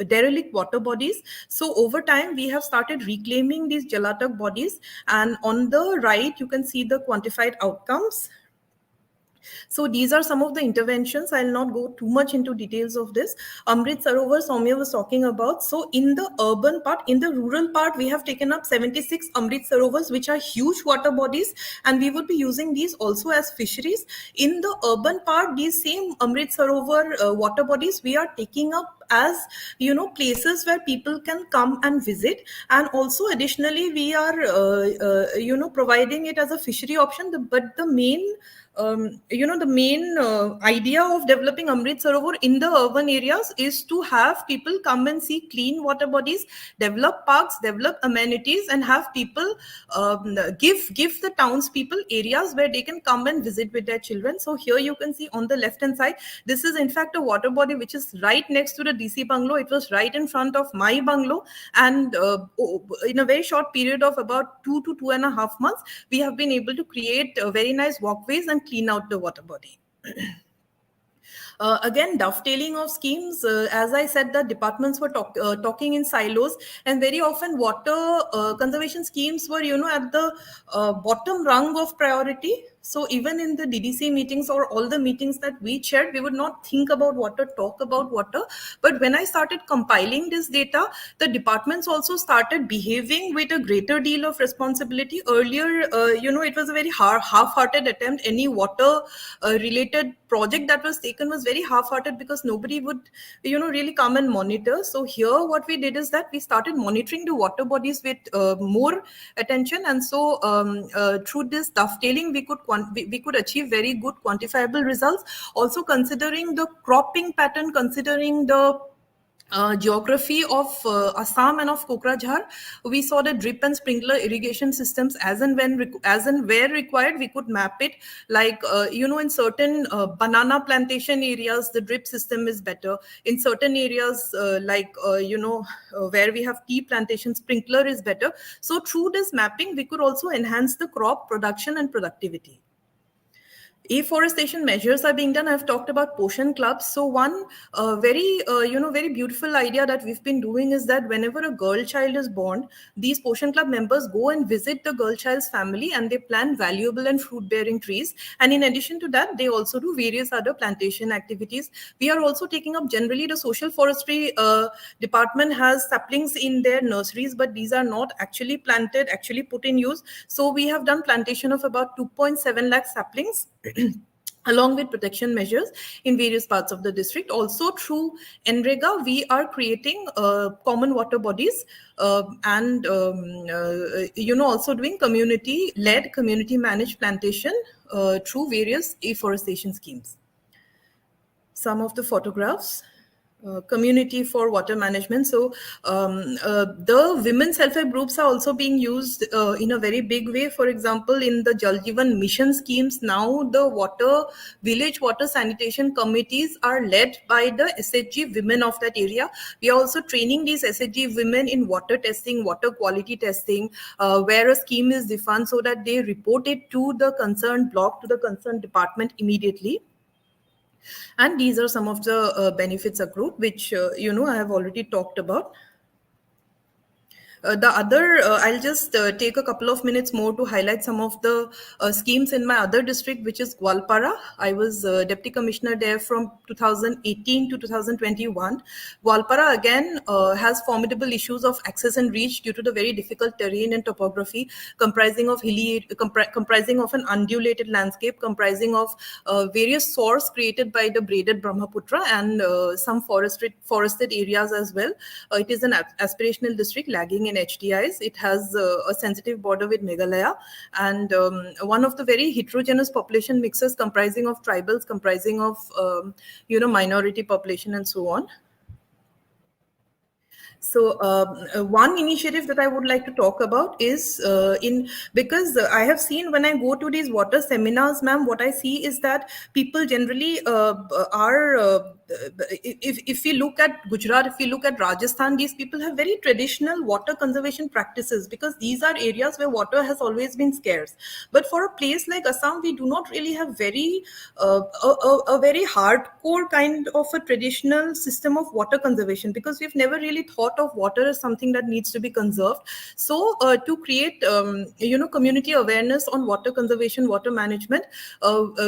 derelict water bodies. So over time, we have started reclaiming these Jalatak bodies. And on the right, you can see the quantified outcomes. So these are some of the interventions. I'll not go too much into details of this. Amrit Sarovar, Soumya was talking about. So in the urban part, in the rural part, we have taken up 76 Amrit Sarovars, which are huge water bodies, and we would be using these also as fisheries. In the urban part, these same Amrit Sarovar water bodies, we are taking up as, you know, places where people can come and visit. And also additionally, we are, providing it as a fishery option. But the main idea of developing Amrit Sarovar in the urban areas is to have people come and see clean water bodies, develop parks, develop amenities, and have people give the townspeople areas where they can come and visit with their children. So here you can see on the left hand side, this is in fact a water body which is right next to the DC bungalow. It was right in front of my bungalow, and in a very short period of about 2 to 2.5 months, we have been able to create very nice walkways and clean out the water body. Again, dovetailing of schemes, as I said, the departments were talking in silos, and very often water conservation schemes were, at the bottom rung of priority. So even in the DDC meetings or all the meetings that we chaired, we would not think about water, talk about water. But when I started compiling this data, the departments also started behaving with a greater deal of responsibility. Earlier, it was a very half-hearted attempt. Any water related project that was taken was very half-hearted because nobody would, really come and monitor. So here what we did is that we started monitoring the water bodies with more attention. And so through this dovetailing, we could achieve very good quantifiable results. Also considering the cropping pattern, considering the geography of Assam and of Kokrajhar, we saw the drip and sprinkler irrigation systems as and where required, we could map it. Like in certain banana plantation areas, the drip system is better. In certain areas, where we have tea plantation, sprinkler is better. So through this mapping, we could also enhance the crop production and productivity. Afforestation measures are being done. I've talked about Poshan clubs. So one very beautiful idea that we've been doing is that whenever a girl child is born, these Poshan club members go and visit the girl child's family and they plant valuable and fruit bearing trees. And in addition to that, they also do various other plantation activities. We are also taking up, generally the social forestry department has saplings in their nurseries, but these are not actually planted, actually put in use. So we have done plantation of about 2.7 lakh saplings along with protection measures in various parts of the district. Also through NREGA, we are creating common water bodies and also doing community-led, community-managed plantation through various afforestation schemes. Some of the photographs. Community for water management. So the women's self-help groups are also being used in a very big way. For example, in the Jal Jeevan mission schemes, now the village water sanitation committees are led by the SHG women of that area. We are also training these SHG women in water testing, water quality testing, where a scheme is defined so that they report it to the concerned block, to the concerned department immediately. And these are some of the benefits accrued, which, I have already talked about. I'll just take a couple of minutes more to highlight some of the schemes in my other district, which is Gwalpara. I was Deputy Commissioner there from 2018 to 2021. Gwalpara again has formidable issues of access and reach due to the very difficult terrain and topography, comprising of an undulated landscape, comprising of various sources created by the braided Brahmaputra and some forested areas as well. It is an aspirational district lagging in HDIs. It has a sensitive border with Meghalaya and one of the very heterogeneous population mixes comprising of tribals, comprising of minority population and so on. So one initiative that I would like to talk about is because I have seen when I go to these water seminars, ma'am, what I see is that people generally if we look at Gujarat, if we look at Rajasthan, these people have very traditional water conservation practices because these are areas where water has always been scarce. But for a place like Assam, we do not really have very a very hardcore kind of a traditional system of water conservation because we've never really thought of water as something that needs to be conserved. So to create community awareness on water conservation, water management,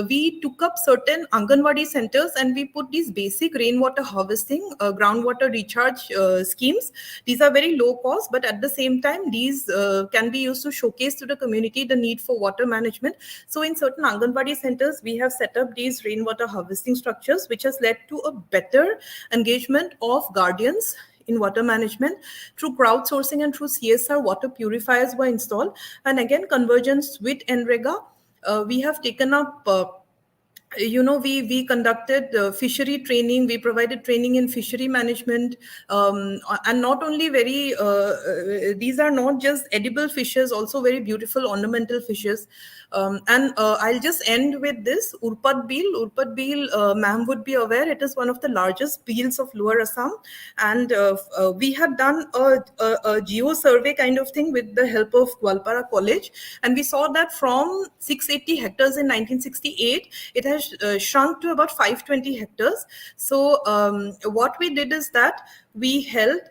we took up certain Anganwadi centers and we put these basic rainwater harvesting, groundwater recharge schemes. These are very low cost, but at the same time, these can be used to showcase to the community the need for water management. So in certain Anganwadi centers, we have set up these rainwater harvesting structures, which has led to a better engagement of guardians in water management. Through crowdsourcing and through CSR, water purifiers were installed. And again, convergence with NREGA, we have taken up we conducted fishery training. We provided training in fishery management, and not only these are not just edible fishes, also very beautiful ornamental fishes. And I'll just end with this Urpat Beel. Urpat Beel, ma'am would be aware, it is one of the largest beels of Lower Assam, and we had done a geo survey kind of thing with the help of Gwalpara College, and we saw that from 680 hectares in 1968, it has shrunk to about 520 hectares. So what we did is that we held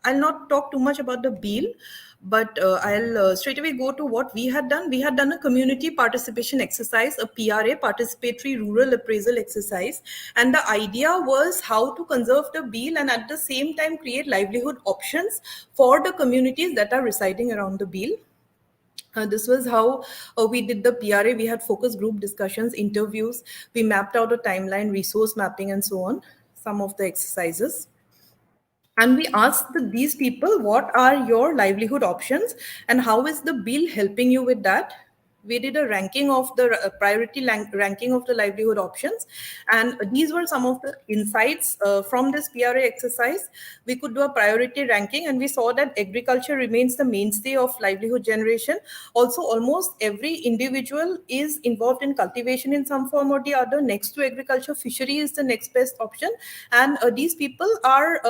I'll not talk too much about the Beel, but I'll straight away go to what we had done. We had done a community participation exercise, a PRA, participatory rural appraisal exercise. And the idea was how to conserve the Beel and at the same time create livelihood options for the communities that are residing around the Beel. This was how we did the PRA. We had focus group discussions, interviews. We mapped out a timeline, resource mapping, and so on, some of the exercises. And we asked these people, what are your livelihood options and how is the Beel helping you with that? we did a ranking of the priority ranking of the livelihood options, and these were some of the insights from this PRA exercise. We could do a priority ranking, and we saw that agriculture remains the mainstay of livelihood generation. Also, almost every individual is involved in cultivation in some form or the other. Next to agriculture, fishery is the next best option, and these people are,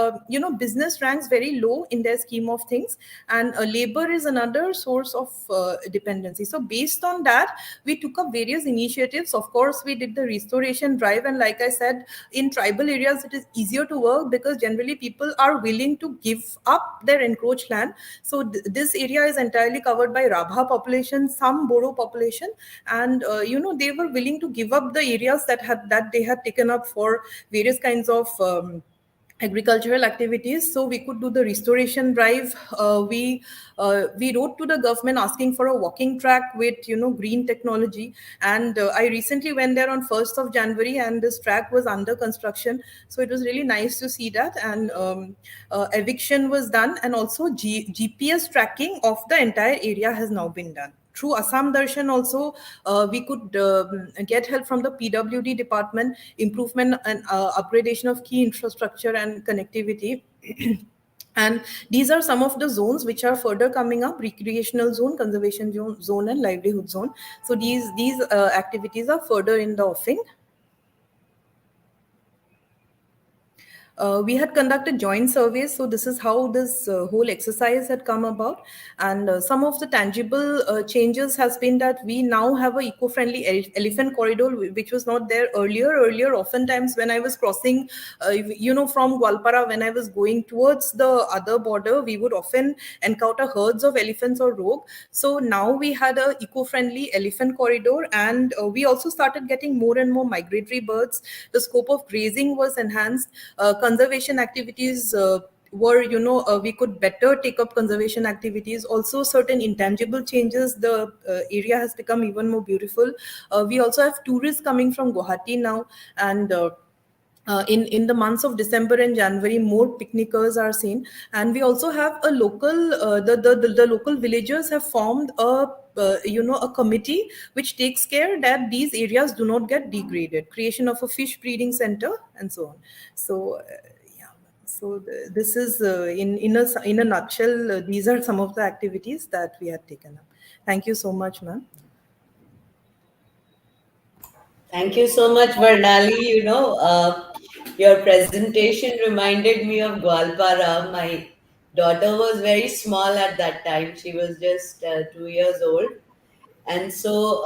business ranks very low in their scheme of things, and labor is another source of dependency. So based on that, we took up various initiatives. Of course, we did the restoration drive, and like I said, in tribal areas it is easier to work because generally people are willing to give up their encroached land. So this area is entirely covered by Rabha population, some Bodo population, and they were willing to give up the areas that they had taken up for various kinds of agricultural activities. So we could do the restoration drive. We wrote to the government asking for a walking track with green technology, and I recently went there on 1st of January, and this track was under construction. So it was really nice to see that, and eviction was done, and also GPS tracking of the entire area has now been done. Through Assam Darshan also, we could get help from the PWD department, improvement and upgradation of key infrastructure and connectivity. And these are some of the zones which are further coming up: recreational zone, conservation zone, and livelihood zone. So these activities are further in the offing. We had conducted joint surveys, so this is how this whole exercise had come about. And some of the tangible changes has been that we now have a eco-friendly elephant corridor, which was not there earlier. Earlier, oftentimes when I was crossing, from Gwalpara, when I was going towards the other border, we would often encounter herds of elephants or rogue. So now we had a eco-friendly elephant corridor, and we also started getting more and more migratory birds. The scope of grazing was enhanced. Conservation activities were, we could better take up conservation activities. Also, certain intangible changes. The area has become even more beautiful. We also have tourists coming from Guwahati now, and in the months of December and January, more picnickers are seen. And we also have a local, the local villagers have formed a committee which takes care that these areas do not get degraded. Creation of a fish breeding center and so on. So this is in a nutshell. These are some of the activities that we had taken up. Thank you so much, ma'am. Thank you so much, Varnali. Your presentation reminded me of Gwalpara. My daughter was very small at that time. She was just 2 years old. And so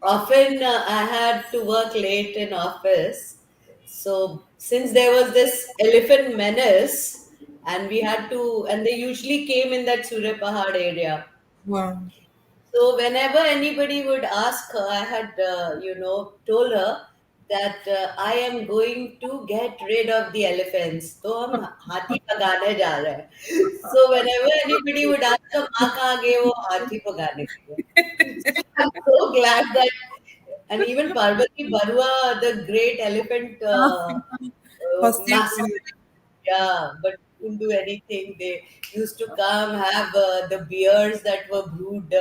often I had to work late in office. So since there was this elephant menace, and and they usually came in that Surya Pahad area. Wow. So whenever anybody would ask her, I had, told her that I am going to get rid of the elephants. तो हम हाथी भगाने जा रहे हैं. So whenever anybody would ask her, माँ कहाँ गए, वो हाथी भगाने गए. So I'm so glad that, and even Parvati Barua, the great elephant master, yeah, but couldn't do anything. They used to come, have the beers that were brewed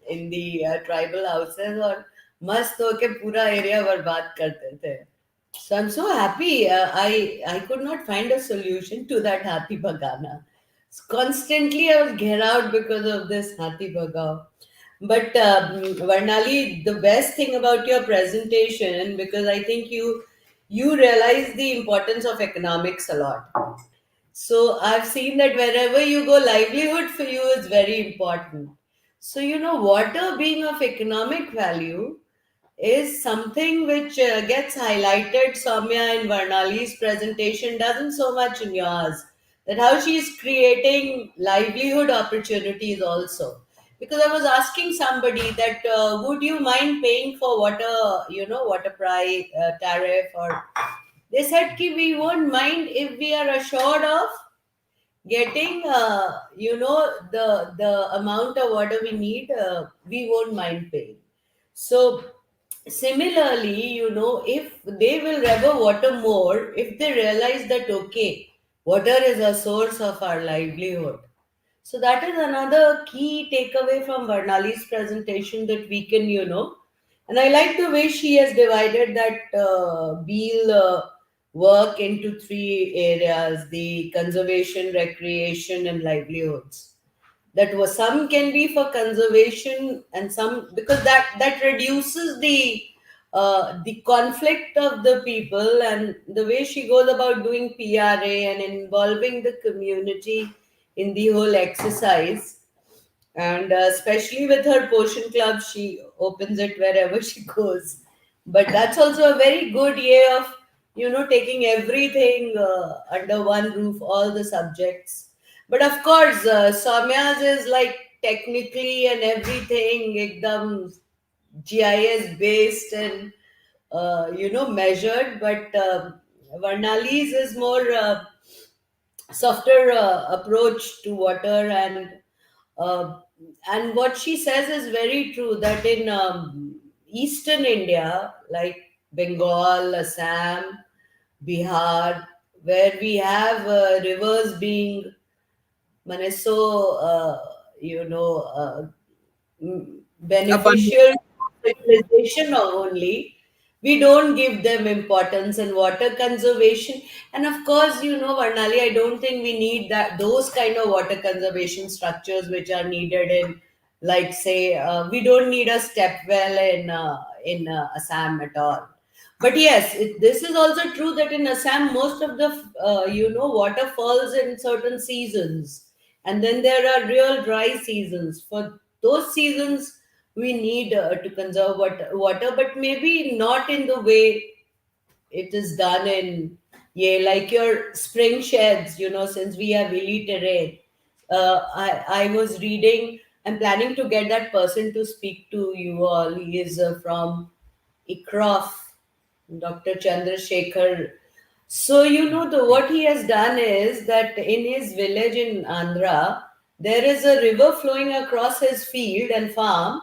in the tribal houses, और मस्त होके पूरा area बर्बाद करते थे. So I'm so happy. I could not find a solution to that hathi bhagana. Constantly I was get out because of this hathi bhagao. But Varnali, the best thing about your presentation, because I think you realize the importance of economics a lot. So I've seen that wherever you go, livelihood for you is very important. So water being of economic value is something which gets highlighted, Soumya, in Varnali's presentation, doesn't so much in yours. That how she's creating livelihood opportunities also. Because I was asking somebody that would you mind paying for water, water price, tariff, or they said ki we won't mind if we are assured of getting, the amount of water we need, we won't mind paying. So similarly, if they will rever water more, if they realize that, okay, water is a source of our livelihood. So that is another key takeaway from Varnali's presentation that we can, and I like the way she has divided that Beal work into three areas: the conservation, recreation, and livelihoods. That was some can be for conservation, and some because that reduces the conflict of the people, and the way she goes about doing PRA and involving the community in the whole exercise. And especially with her potion club, she opens it wherever she goes. But that's also a very good way of taking everything under one roof, all the subjects. But of course, Soumya's is like technically and everything ekdam GIS based and measured. But Varnali's is more softer approach to water, uh, and what she says is very true, that in eastern India, like Bengal, Assam, Bihar, where we have rivers being so Abundant. beneficial civilization only, we don't give them importance. And water conservation, and of course, Varnali, I don't think we need those kind of water conservation structures which are needed in, like, say, we don't need a step well in Assam at all. But yes, this is also true that in Assam, most of the water falls in certain seasons, and then there are real dry seasons. For those seasons, we need to conserve water, but maybe not in the way it is done in, yeah, like your spring sheds. Since we have hilly terrain, I was reading. I'm planning to get that person to speak to you all. He is from ICROF, Dr. Chandrasekhar. So the what he has done is that in his village in Andhra, there is a river flowing across his field and farm,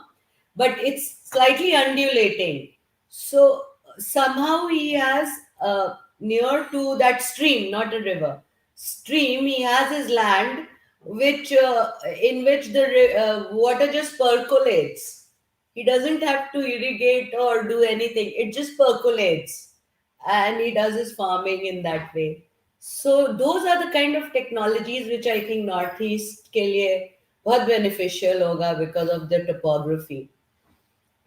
but it's slightly undulating. So somehow he has near to that stream, not a river, stream. He has his land, which in which the water just percolates. He doesn't have to irrigate or do anything. It just percolates, and he does his farming in that way. So those are the kind of technologies which I think Northeast के लिए बहुत beneficial होगा because of the topography.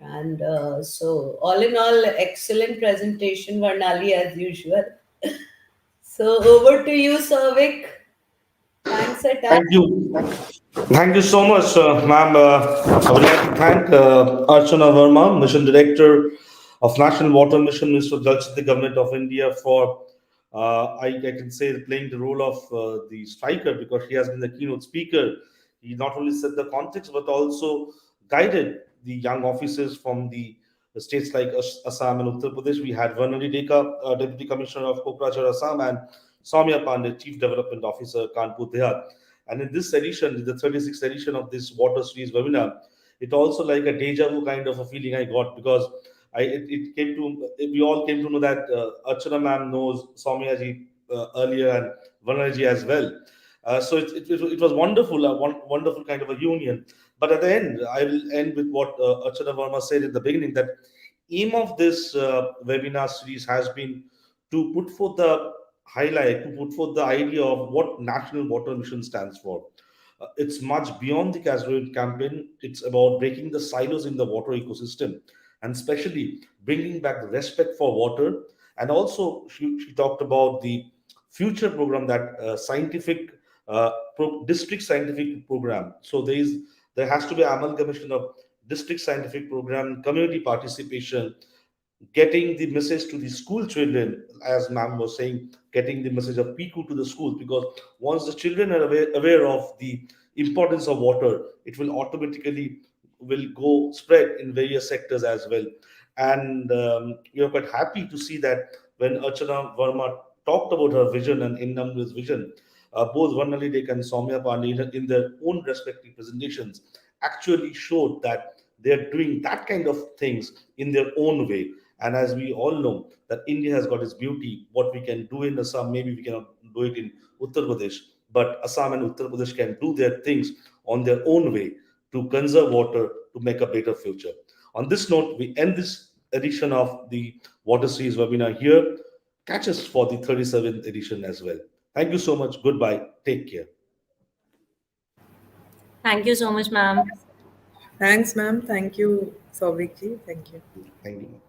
And so all in all, excellent presentation, Varnali, as usual. So over to you, Savik. Thanks a ton. Thank you. Thank you so much, ma'am. I would like to thank Archana Verma, Mission Director of National Water Mission, Minister of Jal Shakti, Government of India, for I can say playing the role of the striker, because she has been the keynote speaker. He not only set the context but also guided the young officers from the states like Assam and Uttar Pradesh. We had Vernali Deka, Deputy Commissioner of Kokrajhar, Assam, and Soumya Pandey, Chief Development Officer, Kanpur, Dehat. And in this edition, the 36th edition of this Water Series webinar, it also like a deja vu kind of a feeling I got, because it came to, we all came to know that Archana ma'am knows Soumya ji earlier, and Vanna ji as well. So it was wonderful, wonderful kind of a union. But at the end, I will end with what Archana Verma said in the beginning, that aim of this webinar series has been to put forth the highlight, to put forth the idea of what National Water Mission stands for. It's much beyond the Cascade campaign. It's about breaking the silos in the water ecosystem, and especially bringing back the respect for water. And also, she talked about the future program, that district scientific program. So there has to be amalgamation of district scientific program, community participation, getting the message to the school children, as ma'am was saying, getting the message of PQ to the school, because once the children are aware of the importance of water, it will automatically will go spread in various sectors as well. And we are quite happy to see that when Archana Verma talked about her vision and Innam's vision, both Varnali Dek and Soumya Pandey in their own respective presentations actually showed that they're doing that kind of things in their own way. And as we all know, that India has got its beauty. What we can do in Assam, maybe we cannot do it in Uttar Pradesh. but Assam and Uttar Pradesh can do their things on their own way to conserve water to make a better future. On this note, we end this edition of the Water Series webinar here. Catch us for the 37th edition as well. Thank you so much. Goodbye. Take care. Thank you so much, ma'am. Thanks, ma'am. Thank you, Souvik ji. Thank you. Thank you.